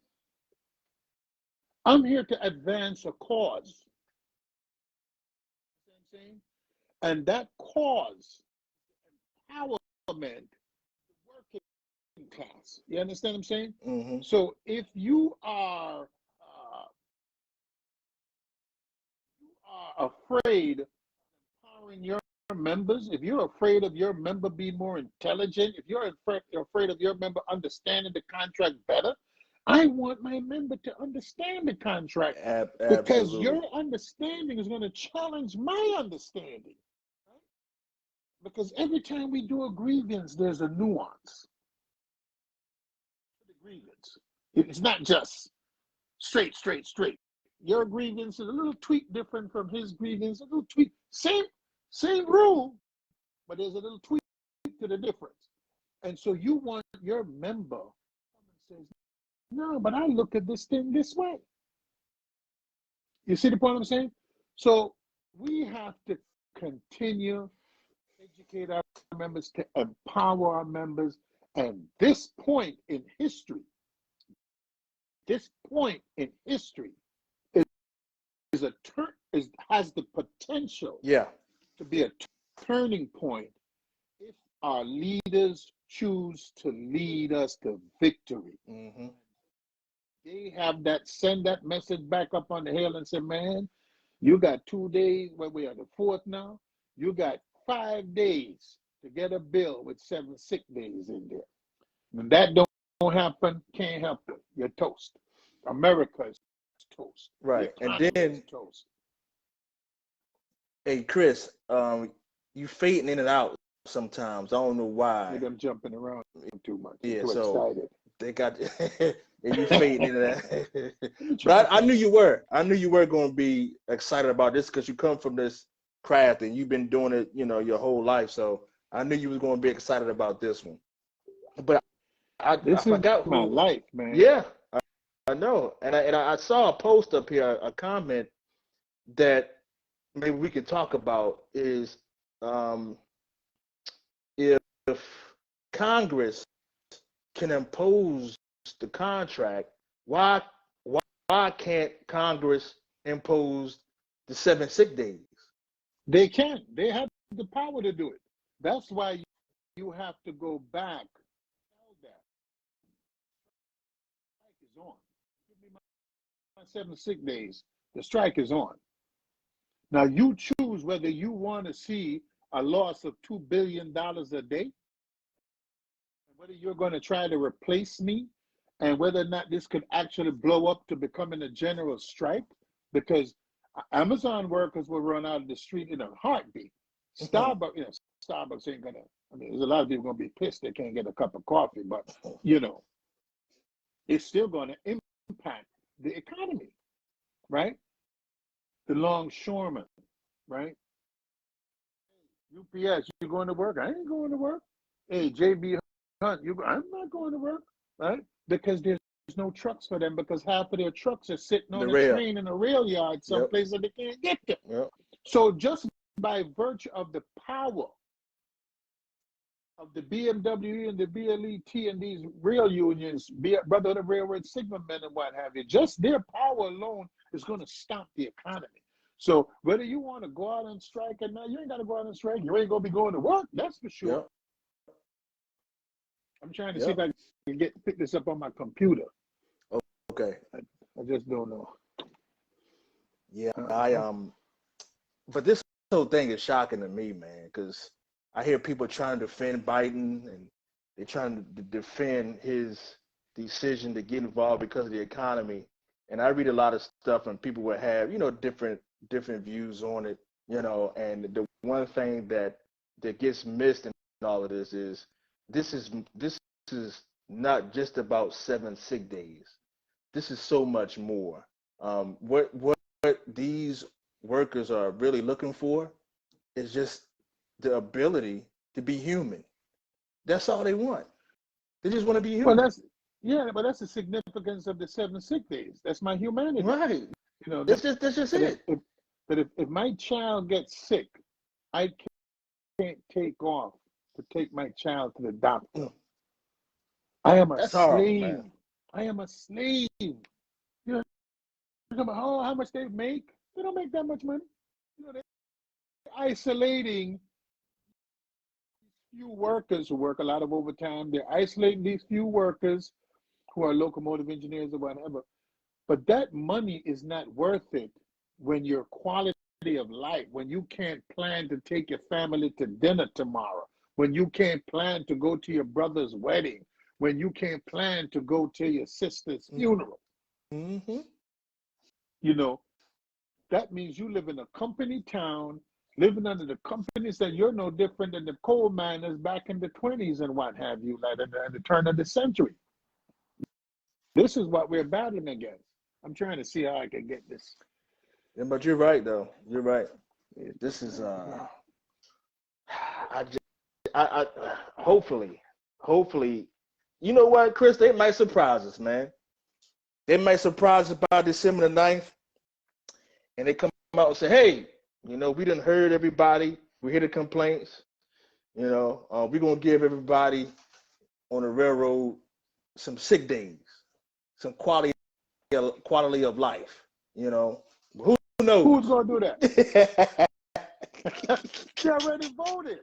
I'm here to advance a cause. You know what I'm saying? And that cause, empowerment, the working class. You understand what I'm saying? Mm-hmm. So if you are afraid of empowering your members, if you're afraid of your member being more intelligent, if you're afraid of your member understanding the contract better, I want my member to understand the contract, because your understanding is going to challenge my understanding. Right? Because every time we do a grievance, there's a nuance to the grievance. It's not just straight. Your grievance is a little tweak different from his grievance, a little tweak. Same rule, but there's a little tweak to the difference. And so you want your member to say, no, but I look at this thing this way. You see the point I'm saying? So we have to continue to educate our members, to empower our members. And this point in history has the potential to be a turning point if our leaders choose to lead us to victory. Mm-hmm. They have that, send that message back up on the hill and say, man, you got 2 days, where we are the 4th now, you got 5 days to get a bill with 7 sick days in there. When that don't happen, can't help it. You're toast. America is toast. Right. And then, toast. Hey, Chris, you fading in and out sometimes. I don't know why. Maybe I'm jumping around too much. Yeah, too so excited. they got and you fading in and out. But I knew you were. I knew you were going to be excited about this, because you come from this craft and you've been doing it, you know, your whole life. So I knew you was going to be excited about this one. But I forgot my life, man. Yeah, I know. And I saw a post up here, a comment that maybe we could talk about is if Congress can impose the contract, why can't Congress impose the 7 sick days? They can. They have the power to do it. That's why you have to go back. Tell that. The strike is on. Give me my 7 sick days. The strike is on. Now you choose whether you want to see a loss of $2 billion a day, whether you're going to try to replace me, and whether or not this could actually blow up to becoming a general strike, because Amazon workers will run out of the street in a heartbeat. Starbucks ain't gonna. I mean, there's a lot of people gonna be pissed they can't get a cup of coffee, but you know, it's still going to impact the economy, right? The longshoremen, right? UPS, you going to work? I ain't going to work. Hey, JB Hunt, I'm not going to work, right? Because there's no trucks for them, because half of their trucks are sitting on a train in a rail yard someplace that they can't get to. Yep. So just by virtue of the power of the BMW and the BLET and these rail unions, Brotherhood of Railroad Signalmen and what have you, just their power alone is going to stop the economy. So whether you want to go out and strike or not, you ain't got to go out and strike. You ain't going to be going to work, that's for sure. Yep. I'm trying to see if I can pick this up on my computer. Okay. I just don't know. Yeah, but this whole thing is shocking to me, man, because I hear people trying to defend Biden, and they're trying to defend his decision to get involved because of the economy. And I read a lot of stuff, and people would have, you know, different views on it, you know. And the one thing that gets missed in all of this is this is not just about 7 sick days. This is so much more. What these workers are really looking for is just the ability to be human. That's all they want. They just want to be Well, human. but that's the significance of the 7 sick days. That's my humanity. Right. You know that That's just that it. if my child gets sick, I can't take off to take my child to the doctor. Mm. I am a That's horrible, slave. man. I am a slave. You know, how much they make? They don't make that much money. You know, they're isolating few workers who work a lot of overtime. They're isolating these few workers who are locomotive engineers or whatever. But that money is not worth it when your quality of life, when you can't plan to take your family to dinner tomorrow, when you can't plan to go to your brother's wedding, when you can't plan to go to your sister's funeral. Mm-hmm. You know, that means you live in a company town, living under the companies that you're no different than the coal miners back in the 20s and what have you, like at the turn of the century. This is what we're battling against. I'm trying to see how I can get this. Yeah, but you're right though. You're right. This is I just hopefully you know what, Chris, they might surprise us, man. They might surprise us by December the 9th, and they come out and say, hey, we done heard everybody. We hear the complaints. We're going to give everybody on the railroad some sick days, some quality of life. Who Who's knows? going to do that? They already voted.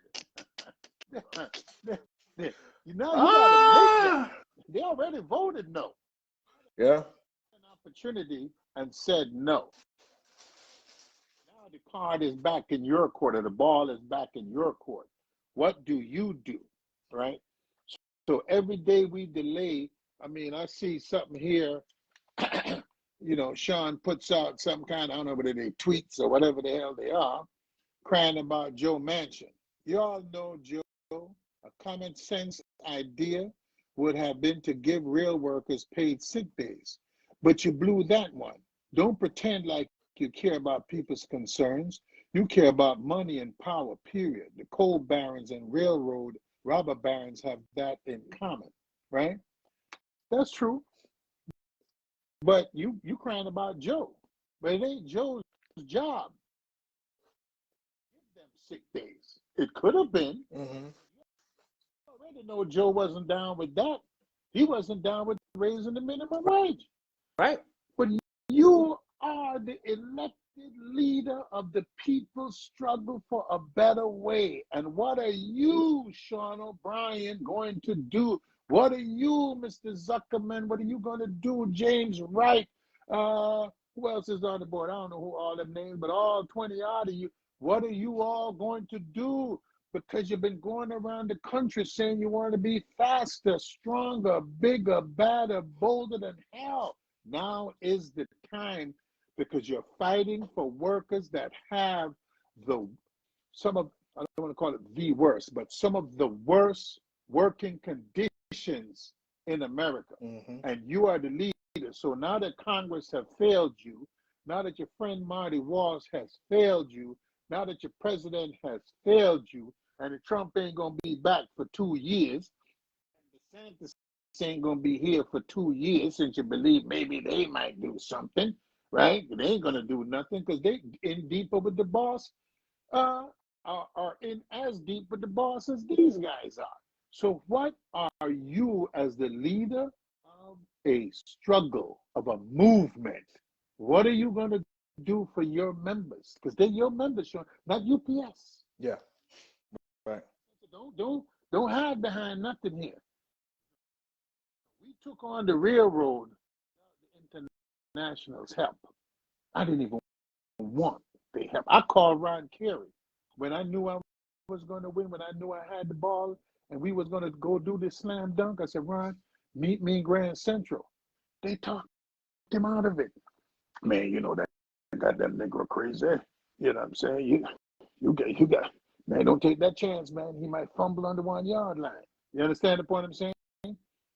You got to make that. They already voted no. Yeah. An opportunity and said no. Now the card is back in your court, or the ball is back in your court. What do you do, right? So every day we delay, I see something here. Sean puts out some kind, I don't know whether they tweets or whatever the hell they are, crying about Joe Manchin. You all know Joe, a common sense idea would have been to give real workers paid sick days. But you blew that one. Don't pretend like you care about people's concerns. You care about money and power, period. The coal barons and railroad robber barons have that in common, right? That's true. But you crying about Joe. But it ain't Joe's job. Give them sick days. It could have been. Mm-hmm. I already know Joe wasn't down with that. He wasn't down with raising the minimum wage. Right. But you are the elected leader of the people's struggle for a better way. And what are you, Sean O'Brien, going to do? What are you, Mr. Zuckerman? What are you going to do, James Wright? Who else is on the board? I don't know who all them names, but all 20 odd of you. What are you all going to do? Because you've been going around the country saying you want to be faster, stronger, bigger, better, bolder than hell. Now is the time, because you're fighting for workers that have I don't want to call it the worst, but some of the worst working conditions in America. Mm-hmm. And you are the leader. So now that Congress have failed you, now that your friend Marty Walsh has failed you, now that your president has failed you, and Trump ain't going to be back for 2 years, and DeSantis ain't going to be here for 2 years, since you believe maybe they might do something, right? They ain't going to do nothing because they in deeper with the boss, are in as deep with the boss as these guys are. So what are you, as the leader of a struggle, of a movement, what are you going to do for your members? Because they're your members, Sean, not UPS. Yeah. Right. Don't hide behind nothing here. We took on the railroad, the international's help. I didn't even want their help. I called Ron Carey when I knew I was going to win, when I knew I had the ball and we was going to go do this slam dunk. I said, Ron, meet me in Grand Central. They talked him out of it. Man, that goddamn Negro crazy. You know what I'm saying? You got, man, don't take that chance, man. He might fumble on the 1 yard line. You understand the point I'm saying?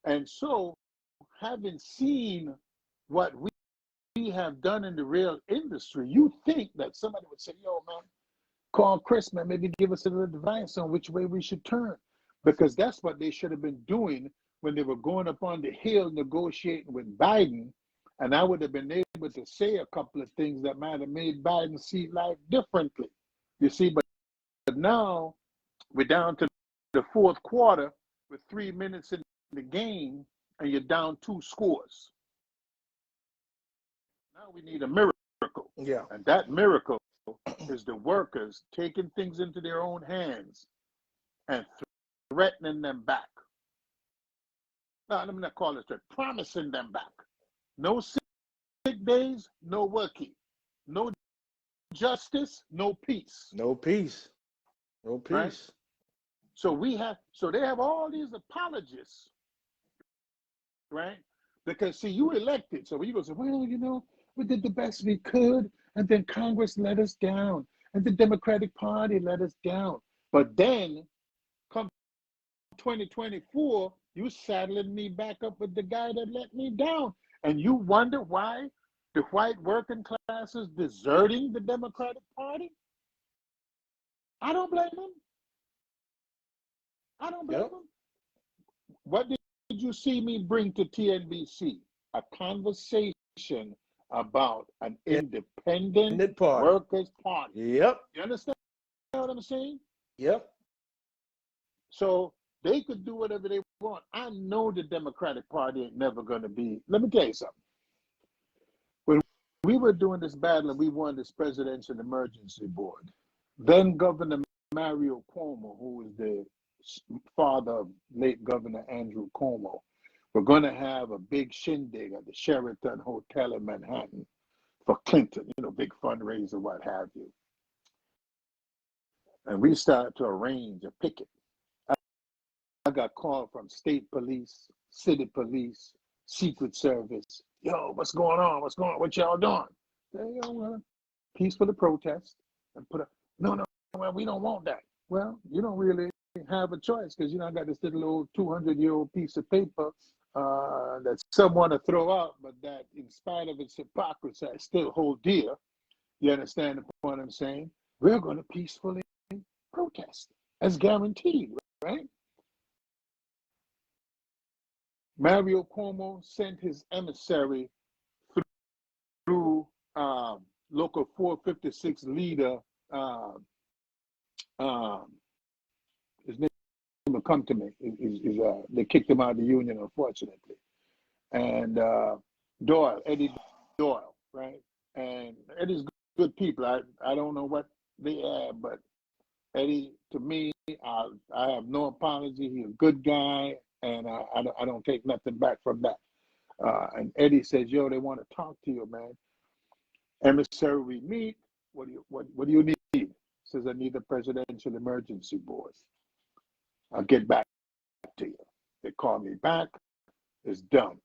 And so, having seen what we have done in the real industry, you think that somebody would say, yo, man, call Chris, man, maybe give us a little advice on which way we should turn. Because that's what they should have been doing when they were going up on the Hill negotiating with Biden. And I would have been able to say a couple of things that might have made Biden see life differently. You see, but now we're down to the fourth quarter with 3 minutes in the game, and you're down 2 scores. Now we need a miracle. Yeah. And that miracle is the workers taking things into their own hands and threatening them back. No, let me not call it threat, promising them back. No sick days, no working. No justice, no peace. No peace. No peace. Right? So they have all these apologists, right? Because see, you elected. So when you go say, well, you know, we did the best we could, and then Congress let us down, and the Democratic Party let us down. But then, come 2024, you saddling me back up with the guy that let me down. And you wonder why the white working class is deserting the Democratic Party? I don't blame them. I don't blame them. What did you see me bring to TNBC? A conversation about an independent workers' party. Yep. You understand what I'm saying? Yep. So they could do whatever they want. I know the Democratic Party ain't never going to be. Let me tell you something. When we were doing this battle and we won this Presidential Emergency Board, then Governor Mario Cuomo, who was the father of late Governor Andrew Cuomo, we're going to have a big shindig at the Sheraton Hotel in Manhattan for Clinton, you know, big fundraiser, what have you. And we started to arrange a picket. I got called from state police, city police, Secret Service. Yo, what's going on? What's going on? What y'all doing? They peaceful protest and put a no, well, we don't want that. Well, you don't really have a choice because you know I got this little old 200-year-old piece of paper that some want to throw out, but that in spite of its hypocrisy, I still hold dear. You understand the point I'm saying? We're going to peacefully protest. That's guaranteed, right? Mario Cuomo sent his emissary through local 456 leader. His name will come to me. They kicked him out of the union, unfortunately. And Doyle, Eddie Doyle, right? And Eddie's good people. I don't know what they have, but Eddie, to me, I have no apology. He's a good guy. And I don't take nothing back from that. And Eddie says, yo, they want to talk to you, man. Emissary, we meet. What do you need? Says, I need a presidential emergency board. I'll get back to you. They call me back. It's done.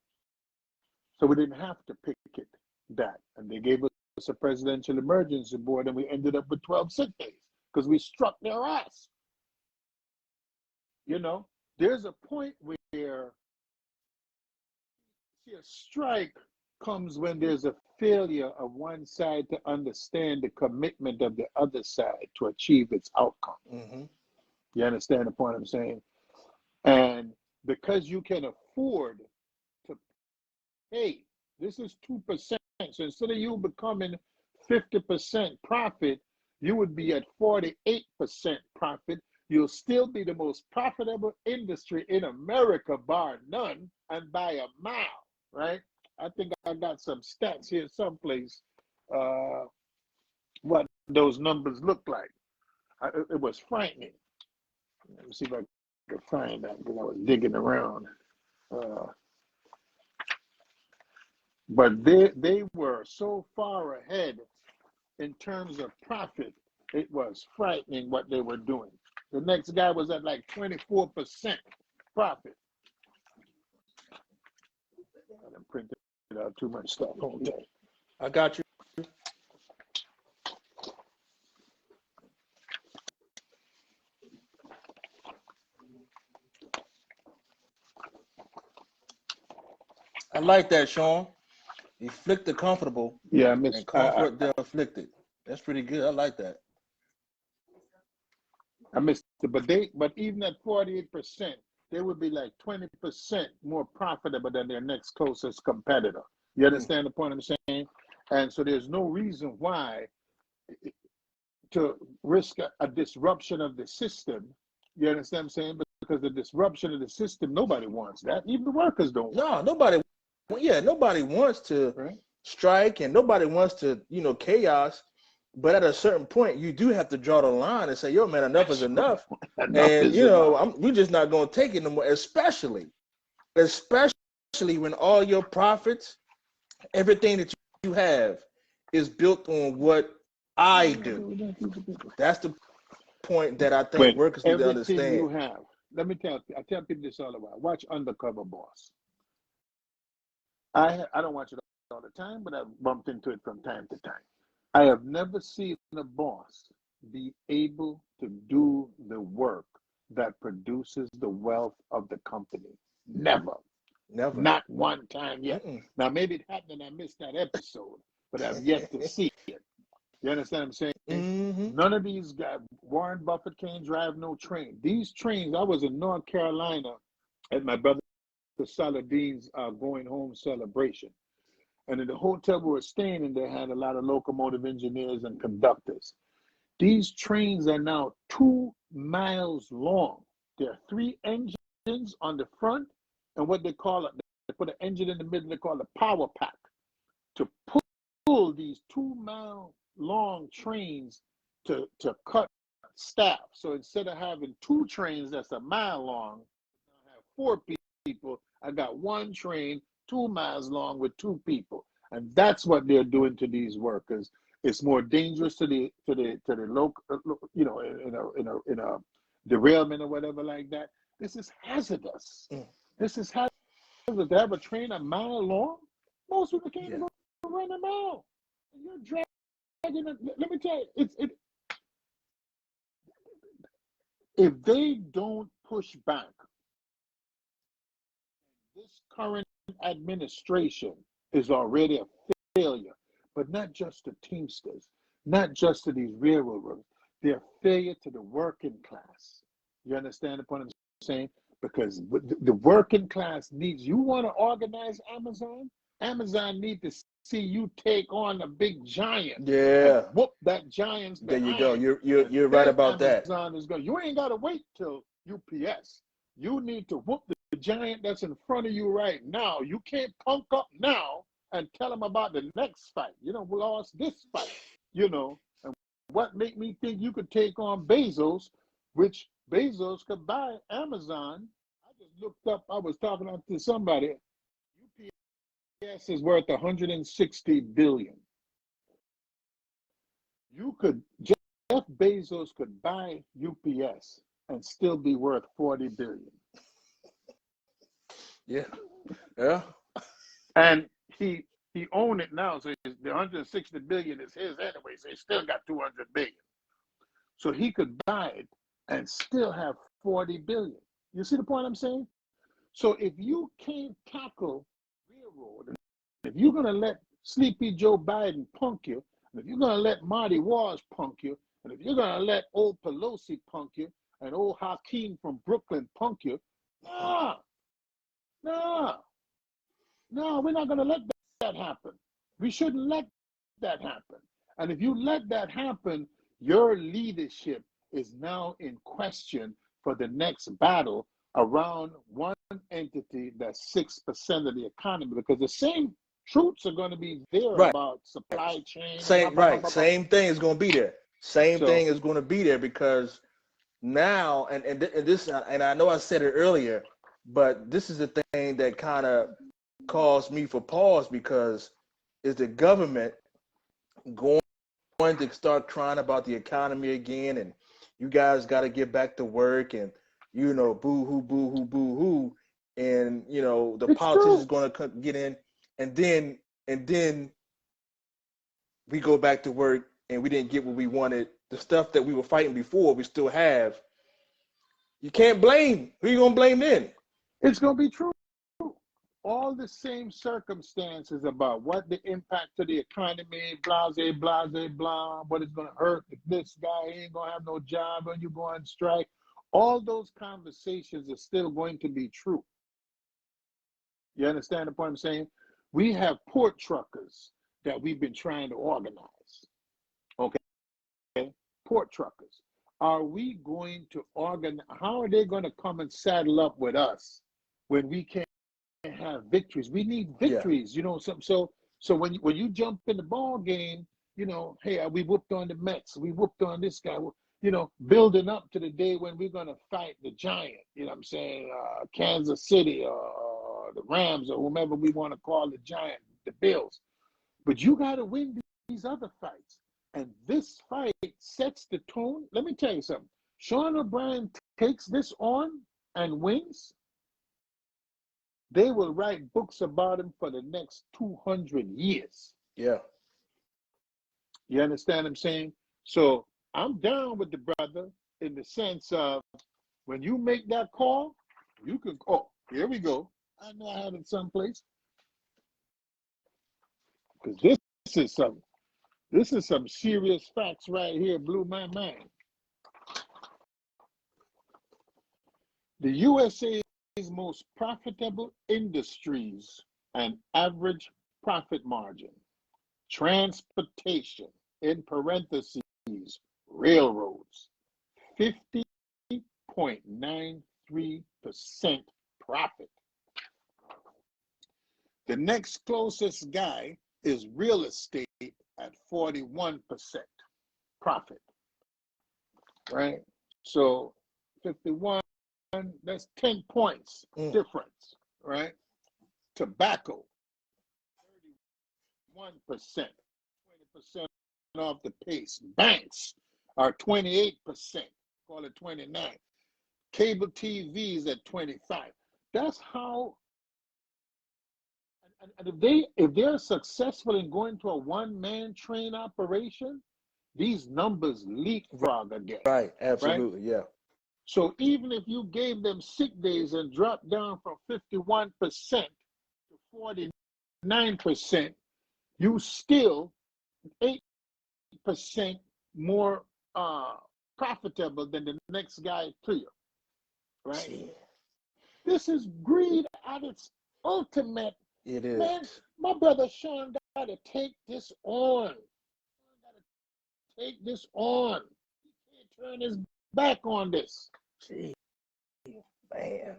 So we didn't have to picket that. And they gave us a presidential emergency board, and we ended up with 12 sick days because we struck their ass. You know? There's a point where a strike comes when there's a failure of one side to understand the commitment of the other side to achieve its outcome. Mm-hmm. You understand the point I'm saying? And because you can afford to pay, this is 2%. So instead of you becoming 50% profit, you would be at 48% profit. You'll still be the most profitable industry in America, bar none, and by a mile, right? I think I got some stats here someplace, what those numbers look like. It was frightening. Let me see if I can find that because I was digging around. But they were so far ahead in terms of profit, it was frightening what they were doing. The next guy was at like 24% profit. I done printed out too much stuff. Okay. I got you. I like that, Sean. Afflict the comfortable Yeah, and comfort the afflicted. That's pretty good. I like that. I missed it, but even at 48%, they would be like 20% more profitable than their next closest competitor. You understand the point I'm saying? And so there's no reason why to risk a disruption of the system. You understand what I'm saying? Because the disruption of the system, nobody wants that. Even the workers don't want nobody. Yeah, nobody wants to right? strike, and nobody wants to, chaos. But at a certain point, you do have to draw the line and say, "Yo, man, enough is enough." Enough And is enough. we're just not going to take it no more. Especially when all your profits, everything that you have, is built on what I do. That's the point that I think When workers need to everything you understand. have, let me I tell people this all the while. Watch Undercover Boss. I don't watch it all the time, but I've bumped into it from time to time. I have never seen a boss be able to do the work that produces the wealth of the company. Never. Not one time yet. Now, maybe it happened and I missed that episode, but I've yet to see it. You understand what I'm saying? Mm-hmm. None of these guys, Warren Buffett can't drive no train. These trains, I was in North Carolina at my brother Saladin's going home celebration. And in the hotel we were staying in, they had a lot of locomotive engineers and conductors. These trains are now 2 miles long. There are 3 engines on the front, and what they call it, they put an engine in the middle, they call it a power pack. To pull these 2-mile long trains to cut staff. So instead of having 2 trains that's a mile long, I have 4 people. I got 1 train 2 miles long with 2 people, and that's what they're doing to these workers. It's more dangerous to the local, in a derailment or whatever like that. This is hazardous. This is hazardous. To have a train a mile long, most people can't even run a mile. You're dragging it. Let me tell you, if they don't push back, this current administration is already a failure, but not just to Teamsters, not just to these railroaders. They're a failure to the working class. You understand the point I'm saying? Because the working class needs, you want to organize Amazon? Amazon needs to see you take on a big giant. Yeah. Whoop that giant's behind. There you go. You're right about Amazon is going. You ain't got to wait till UPS. You need to whoop the giant that's in front of you right now. You can't punk up now and tell them about the next fight. We lost this fight, And what made me think you could take on Bezos, which Bezos could buy Amazon. I just looked up, I was talking to somebody. UPS is worth 160 billion. Jeff Bezos could buy UPS and still be worth 40 billion. Yeah. And he owned it now, so the 160 billion is his anyway, so he still got 200 billion. So he could buy it and still have 40 billion. You see the point I'm saying? So if you can't tackle railroad, if you're going to let Sleepy Joe Biden punk you, and if you're going to let Marty Walsh punk you, and if you're going to let old Pelosi punk you, and old Hakeem from Brooklyn punk you, no, we're not going to let that happen. We shouldn't let that happen. And if you let that happen, your leadership is now in question for the next battle around one entity that's 6% of the economy, because the same truths are going to be there about supply chain. Same thing is going to be there. Same thing is going to be there, because now, and this, and I know I said it earlier, but this is the thing that kind of caused me for pause, because is the government going to start crying about the economy again, and you guys got to get back to work, and boo hoo, and the politicians is going to get in, and then we go back to work and we didn't get what we wanted. The stuff that we were fighting before, we still have. You can't blame. Who you gonna blame then? It's gonna be true. all the same circumstances about what the impact to the economy, blah, blah, blah, blah, what it's going to hurt if this guy ain't going to have no job when you go on strike. All those conversations are still going to be true. You understand the point I'm saying? We have port truckers that we've been trying to organize. Okay? Port truckers. Are we going to organize? How are they going to come and saddle up with us when we can't have victories? We need victories, you know. So when you jump in the ball game, you know, hey, we whooped on the Mets, we whooped on this guy, you know, building up to the day when we're gonna fight the giant. You know what I'm saying? Kansas City or the Rams or whomever we want to call the giant, the Bills. But you got to win these other fights, and this fight sets the tone. Let me tell you something. Sean O'Brien takes this on and wins. They will write books about him for the next 200 years. Yeah. You understand what I'm saying? So I'm down with the brother in the sense of when you make that call, you can, oh, here we go. I know I have it someplace. Because this is some serious facts right here, blew my mind. The USA's most profitable industries and average profit margin: transportation, in parentheses, railroads, 50.93% profit. The next closest guy is real estate at 41% profit, right? So 51, that's 10 points difference, right? Tobacco, 31%, 20% off the pace. Banks are 28%, call it 29. Cable TVs at 25. That's how. And if they're successful in going to a one-man train operation, these numbers leapfrog again. Right, absolutely, right? yeah. So even if you gave them sick days and dropped down from 51% to 49%, you still 8% more profitable than the next guy to you, right? Yeah. This is greed at its ultimate. It is. Man, my brother Sean got to take this on. Take this on. He can't turn his back on this. Gee, man,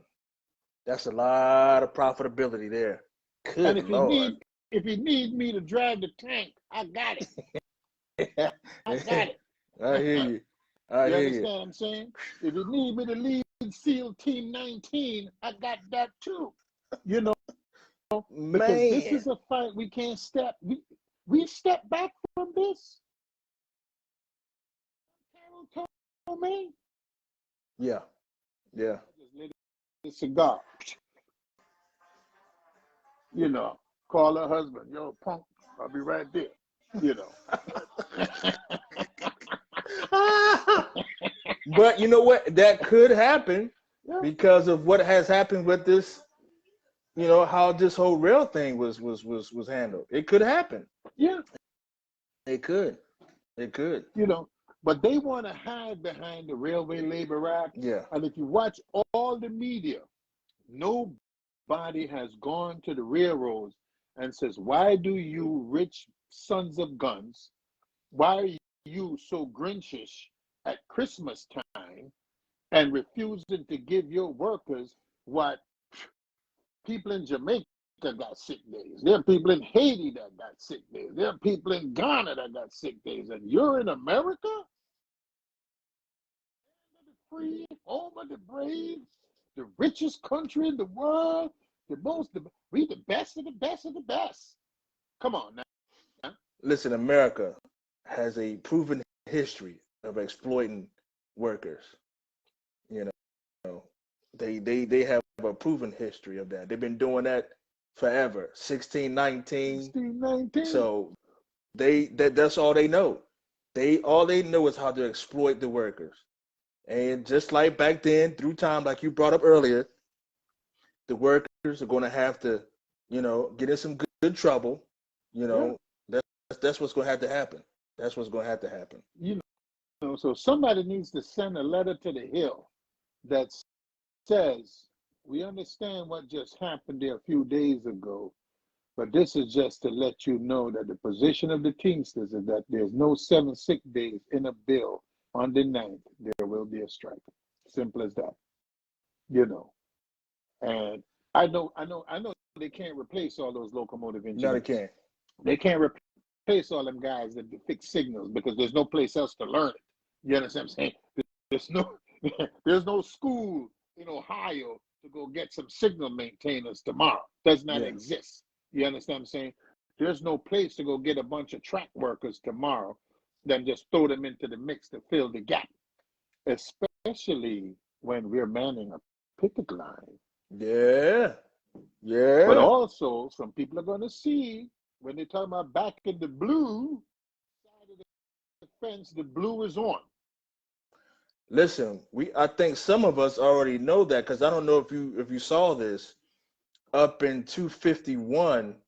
that's a lot of profitability there. Good And if Lord. he need me to drive the tank, I got it. I got it. I hear you. You I hear understand you. what I'm saying? If you need me to lead SEAL Team 19, I got that too. You know, because this Man. is a fight we can't step. We step back from this. Carol told me. Yeah. Yeah. Just lit a cigar. You know, call her husband. Yo, punk, I'll be right there. You know. But you know what? That could happen Yeah. because of what has happened with this, you know, how this whole rail thing was handled. It could happen. Yeah. It could. It could. You know, but they want to hide behind the Railway Labor Act. Yeah. And if you watch all the media, nobody has gone to the railroads and says, why do you rich sons of guns, why are you so grinchish at Christmas time and refusing to give your workers what people in Jamaica got sick days? There are people in Haiti that got sick days. There are people in Ghana that got sick days. And you're in America? The free, home of the brave, the richest country in the world, we the best of the best of the best. Come on now. Listen, America has a proven history of exploiting workers. You know, they have a proven history of that. They've been doing that forever. 1619. 1619. So that's all they know. All they know is how to exploit the workers. And just like back then, through time, like you brought up earlier, the workers are going to have to get in some good trouble. Yeah. That's what's going to have to happen. That's what's going to have to happen. So somebody needs to send a letter to the Hill that says, we understand what just happened there a few days ago, but this is just to let you know that the position of the Teamsters is that there's no 7 sick days in a bill on the 9th. There will be a strike. Simple as that. And I know they can't replace all those locomotive No, they engineers. can't. They can't replace all them guys that fix signals because there's no place else to learn it. You understand what I'm saying? There's no there's no school in Ohio to go get some signal maintainers tomorrow. Does not Yeah. exist. You understand what I'm saying? There's no place to go get a bunch of track workers tomorrow, then just throw them into the mix to fill the gap, especially when we're manning a picket line. Yeah. But Yeah. also, some people are going to see when they talk about back in the blue side of the fence, the blue is on. Listen, I think some of us already know that, because I don't know if you saw this up in 251.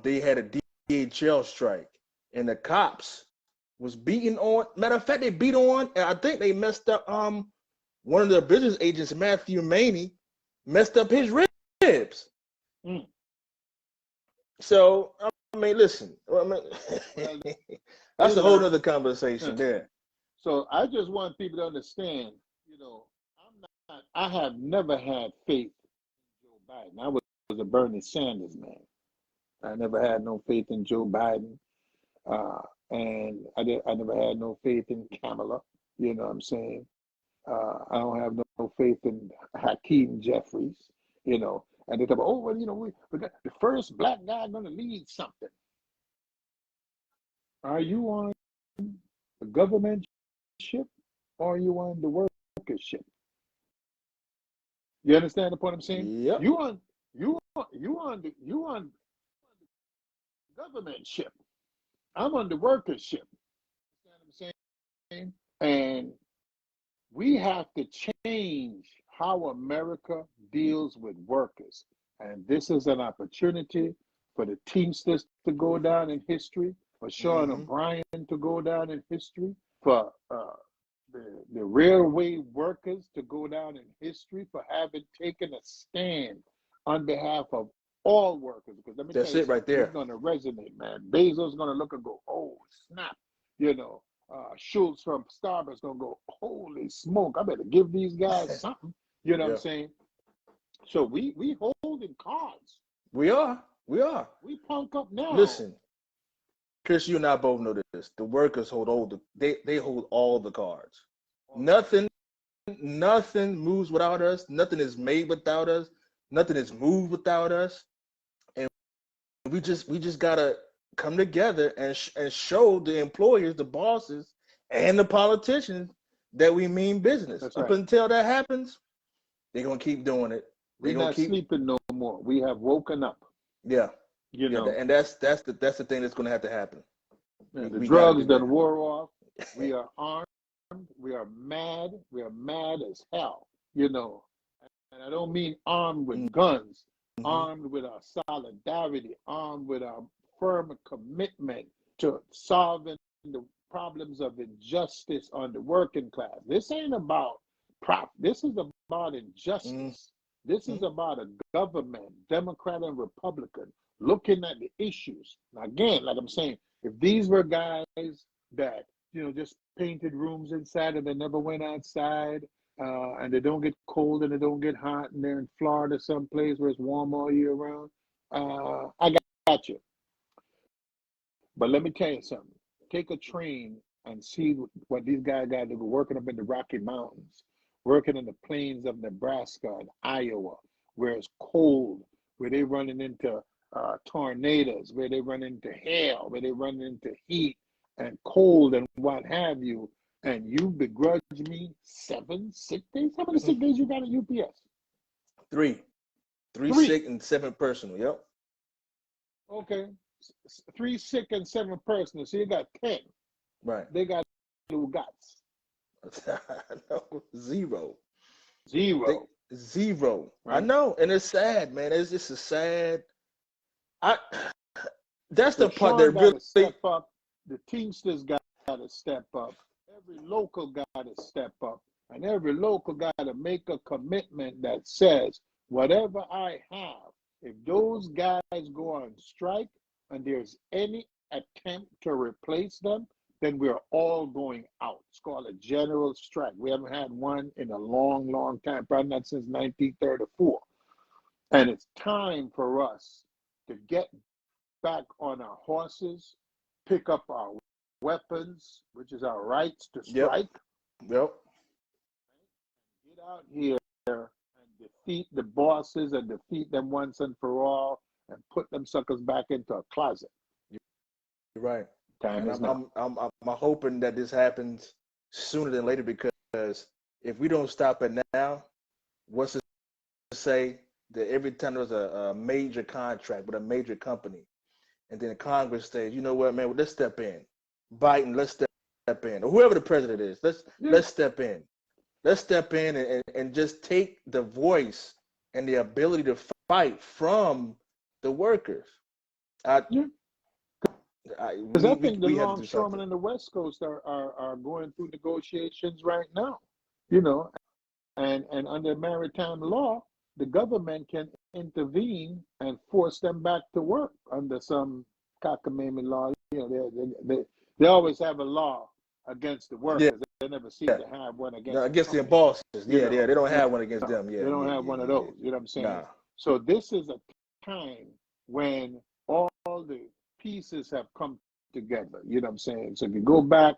They had a DHL strike, and the cops was beating on. Matter of fact, they beat on, and I think they messed up. One of the business agents, Matthew Maney, messed up his ribs. Mm. So I mean, listen, that's a whole nother conversation there. So I just want people to understand, I have never had faith in Joe Biden. I was a Bernie Sanders man. I never had no faith in Joe Biden. And I never had no faith in Kamala. You know what I'm saying? I don't have no faith in Hakeem Jeffries, And they talk about, we got the first black guy going to lead something. Are you on the government ship or are you on the worker ship? You understand the point I'm saying? Yep. You on the government ship. I'm on the worker ship. You understand what I'm saying? And we have to change how America deals with workers. And this is an opportunity for the Teamsters to go down in history, for Sean O'Brien to go down in history, for the railway workers to go down in history for having taken a stand on behalf of all workers. Because let me tell That's you it right something, there. it's going to resonate, man. Bezos going to look and go, oh, snap, Schultz from Starbucks gonna go, holy smoke, I better give these guys something. You know what I'm saying? So we holding cards. We are. We punk up now. Listen, Chris, you and I both know this. The workers hold they hold all the cards. Nothing moves without us. Nothing is made without us. Nothing is moved without us. And we just gotta come together and show the employers, the bosses, and the politicians that we mean business. That's Up right. until that happens, they're gonna keep doing it. We're not sleeping no more. We have woken up. Yeah. And that's the thing that's gonna have to happen. The drugs done wore off. We are armed. We are mad. We are mad as hell. And I don't mean armed with guns. Armed with our solidarity. Armed with our firm commitment to solving the problems of injustice on the working class. This ain't about profit. This is about injustice. This is about a government, Democrat and Republican, looking at the issues. Now, again, like I'm saying, if these were guys that, just painted rooms inside and they never went outside, and they don't get cold and they don't get hot, and they're in Florida someplace where it's warm all year round, I got you. But let me tell you something. Take a train and see what these guys got to do working up in the Rocky Mountains, working in the plains of Nebraska and Iowa, where it's cold, where they're running into tornadoes, where they run into hail, where they run into heat and cold and what have you, and you begrudge me 7 sick days? How many sick days you got at UPS? 3 sick and 7 personal. Yep. Okay. 3 sick and 7 personal. So you got 10. Right. They got little guts. No, zero. Zero. Right? I know, and it's sad, man. It's just a sad I that's So the part that Sean got really to step up. The Teamsters got to step up. Every local got to step up. And every local got to make a commitment that says, whatever I have, if those guys go on strike and there's any attempt to replace them, then we're all going out. It's called a general strike. We haven't had one in a long, long time, probably not since 1934. And it's time for us to get back on our horses, pick up our weapons, which is our rights to strike. Yep. Get out here and defeat the bosses and defeat them once and for all and put them suckers back into a closet. You're right. Time And is now. I'm hoping that this happens sooner than later, because if we don't stop it now, what's to say that every time there's a major contract with a major company, and then Congress says, you know what, man, let's step in. Biden, let's step in. Or whoever the president is, let's step in. Let's step in and just take the voice and the ability to fight from the workers. Because I think the we have to do longshoremen something. in the West Coast are going through negotiations right now, you know, and under maritime law, the government can intervene and force them back to work under some cockamamie law. You know, they always have a law against the workers. Yeah. They never seem to have one against Against the the company. bosses. You Yeah, know, they don't no, have one against them. they don't have one of those. You know what I'm saying? Nah. So this is a time when all the pieces have come together. You know what I'm saying? So if you go back,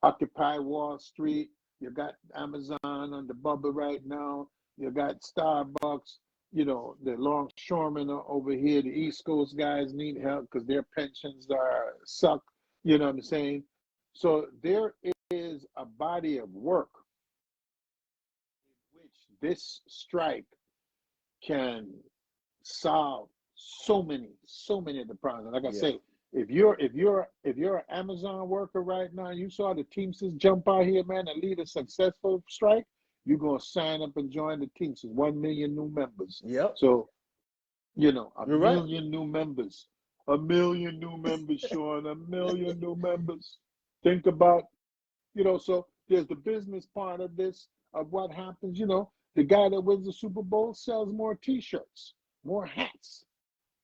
Occupy Wall Street, you got Amazon on the bubble right now, you got Starbucks, you know, the longshoremen are over here, the East Coast guys need help because their pensions are suck. You know what I'm saying? So there is a body of work in which this strike can solve so many of the problems. Like I say, if you're an Amazon worker right now, you saw the Teamsters jump out here, man, and lead a successful strike, you're gonna sign up and join the Teamsters. 1 million new members. Yep. So, you know, a You're right. million new members. A million new members, Sean, a million new members. Think about, you know, so there's the business part of this, of what happens, you know, the guy that wins the Super Bowl sells more T-shirts, more hats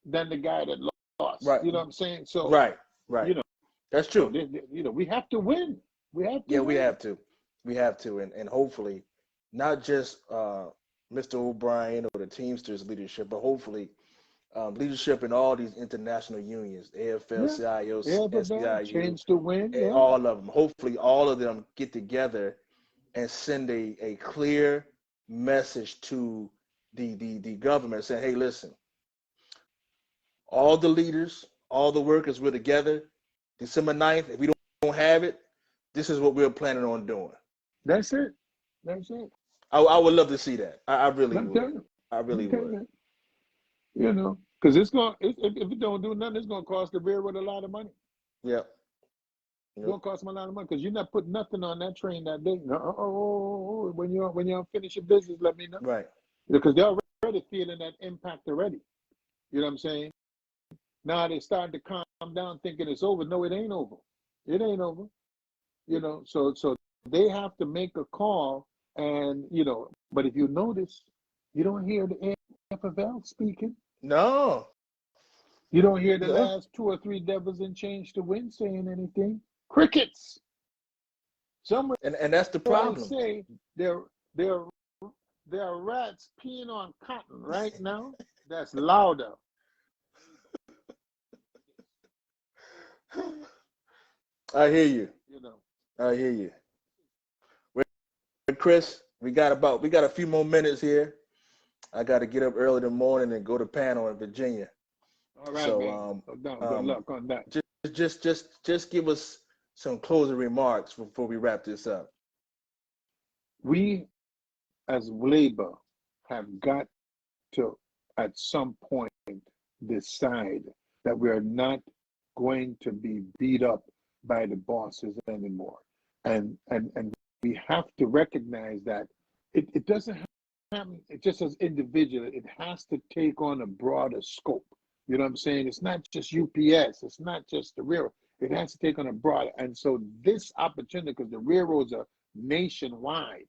than the guy that lost. Right. You know what I'm saying? So, Right. you know, that's true. you know, we have to win. We have to win. We have to. We have to. And hopefully, not just Mr. O'Brien or the Teamsters leadership, but hopefully leadership in all these international unions, AFL, CIO, SEIU, Change to win, all of them. Hopefully, all of them get together and send a clear message to the government saying, hey, listen, all the leaders, all the workers, we're together. December 9th, if we don't have it, this is what we're planning on doing. That's it. That's it. I would love to see that. I really would. You. I really would. You know, because if it don't do nothing, it's going to cost the railroad a lot of money. Yep. It's going to cost them a lot of money because you're not putting nothing on that train that day. When you're finish your business, let me know. Right. Because they're already feeling that impact already. You know what I'm saying? Now they're starting to calm down thinking it's over. No, it ain't over. It ain't over. You know, so they have to make a call and, you know, but if you notice, you don't hear the AFL speaking. No. You don't hear the last 2 or 3 devils in change to win saying anything. Crickets. Somewhere and that's the problem. Say there are rats peeing on cotton right now. That's louder. I hear you. You know. I hear you. Well, Chris, we got a few more minutes here. I got to get up early in the morning and go to panel in Virginia. All right, man. Good luck on that. Just give us some closing remarks before we wrap this up. We, as labor, have got to, at some point, decide that we are not going to be beat up by the bosses anymore. And we have to recognize that it doesn't happen just as individual. It has to take on a broader scope. You know what I'm saying? It's not just UPS. It's not just the railroad. It has to take on a broader. And so this opportunity, because the railroads are nationwide,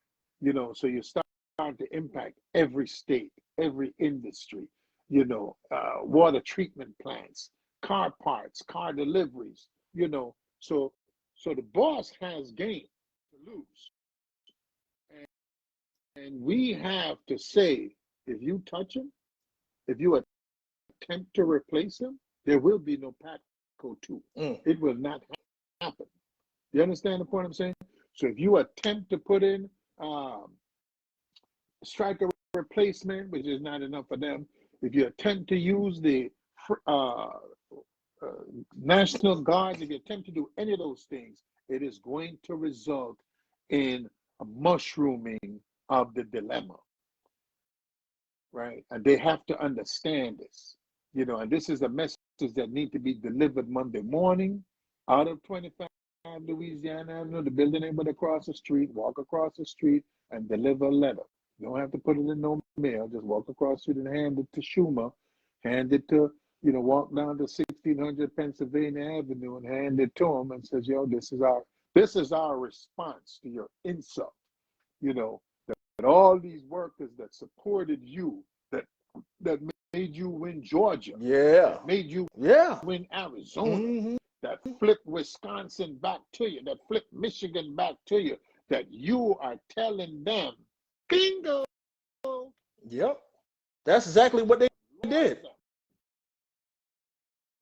so you start to impact every state, every industry, water treatment plants, car parts, car deliveries, so the boss has gain to lose. And we have to say, if you touch him, if you attempt to replace him, there will be no Patco 2. It will not happen. You understand the point I'm saying? So if you attempt to put in striker replacement, which is not enough for them, if you attempt to use the National Guard, if you attempt to do any of those things, it is going to result in a mushrooming of the dilemma, right? And they have to understand this, and this is a message that need to be delivered Monday morning out of 25 Louisiana Avenue, the building neighborhood across the street, walk across the street and deliver a letter. You don't have to put it in no mail, just walk across the street and hand it to Schumer, hand it to, walk down to 1600 Pennsylvania Avenue and hand it to him and says, yo, this is our response to your insult, that all these workers that supported you, that made you win Georgia, that made you win Arizona, that flipped Wisconsin back to you, that flipped Michigan back to you, that you are telling them, bingo. Yep. That's exactly what they did.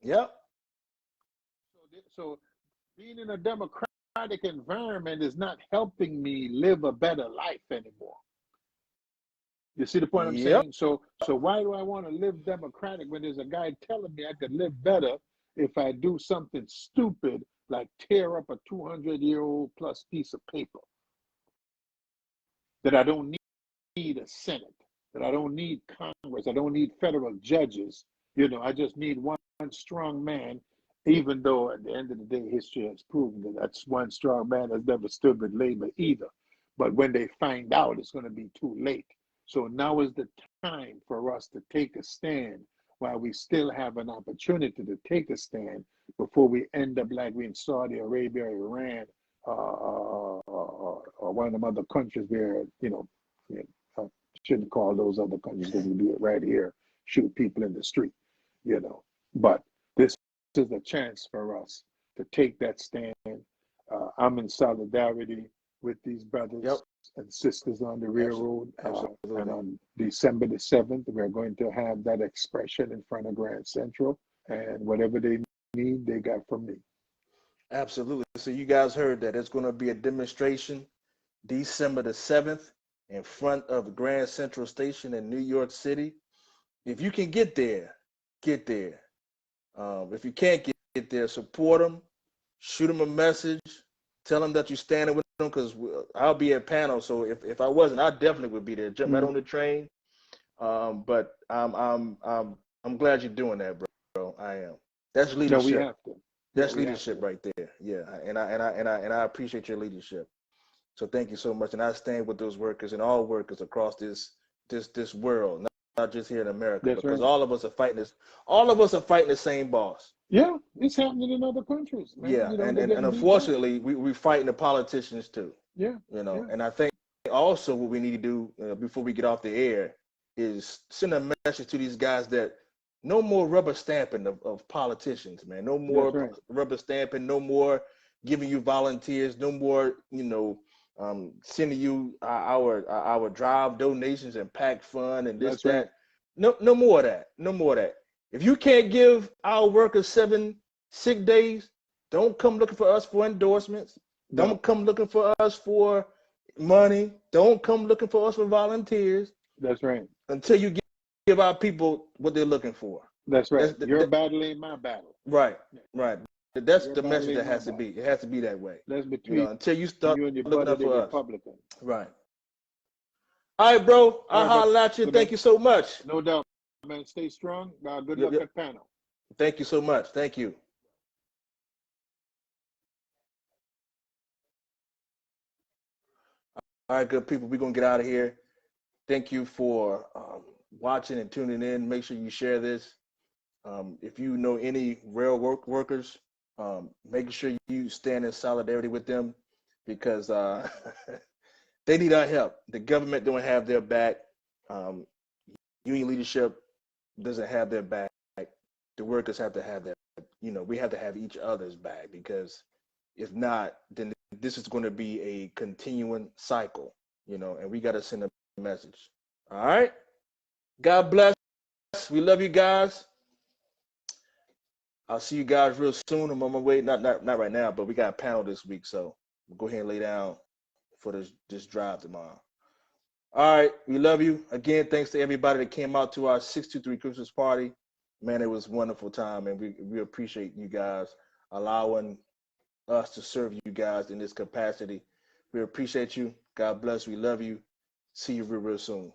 Yep. So being in a democratic environment is not helping me live a better life anymore. You see the point I'm saying? So why do I want to live democratic when there's a guy telling me I could live better if I do something stupid like tear up a 200-year-old plus piece of paper? That I don't need a Senate, that I don't need Congress, I don't need federal judges. I just need one strong man, even though at the end of the day, history has proven that that's one strong man has never stood with labor either. But when they find out, it's going to be too late. So now is the time for us to take a stand while we still have an opportunity to take a stand before we end up like we in Saudi Arabia, Iran, or one of them other countries where, I shouldn't call those other countries because we do it right here, shoot people in the street, But this is a chance for us to take that stand. I'm in solidarity with these brothers and sisters on the railroad. And on December the 7th, we're going to have that expression in front of Grand Central. And whatever they need, they got from me. Absolutely. So you guys heard that. It's going to be a demonstration December the 7th in front of Grand Central Station in New York City. If you can get there, get there. If you can't get there, support them, shoot them a message, tell them that you're standing with them, because I'll be at panel. So if I wasn't, I definitely would be there. Jump right on the train. But I'm glad you're doing that, bro. I am. That's leadership. No, we have to. That's leadership right there. Yeah, and I appreciate your leadership. So thank you so much. And I stand with those workers and all workers across this world, not just here in America, That's because right. all of us are fighting this. All of us are fighting the same boss. Yeah, it's happening in other countries, man. Yeah, and unfortunately, we fighting the politicians too. Yeah. And I think also what we need to do before we get off the air is send a message to these guys that no more rubber stamping of politicians, man. No more rubber stamping. No more giving you volunteers. No more, sending you our drive donations and PAC fund and this that. No more of that. No more of that. If you can't give our workers 7 sick days, don't come looking for us for endorsements. Don't come looking for us for money. Don't come looking for us for volunteers. That's right. Until you give our people what they're looking for. That's right. Your battle ain't my battle. Right. That's the message that has to be. It has to be that way. That's between until you start you and your looking brother, out for the us. Republican. Right. All right, bro. I'll holler at you. Thank you so much. No doubt, man. Stay strong. Good luck at panel. Thank you so much. Thank you. All right, good people. We're going to get out of here. Thank you for watching and tuning in. Make sure you share this. If you know any rail workers, making sure you stand in solidarity with them because they need our help. The government don't have their back. Um, Union leadership doesn't have their back. The workers have to have that. We have to have each other's back because if not, then this is going to be a continuing cycle. And we got to send a message. All right. God bless. We love you guys. I'll see you guys real soon. I'm on my way. Not right now, but we got a panel this week, so we'll go ahead and lay down for this drive tomorrow. All right, we love you. Again, thanks to everybody that came out to our 623 Christmas party. Man, it was a wonderful time, and we appreciate you guys allowing us to serve you guys in this capacity. We appreciate you. God bless. We love you. See you real soon.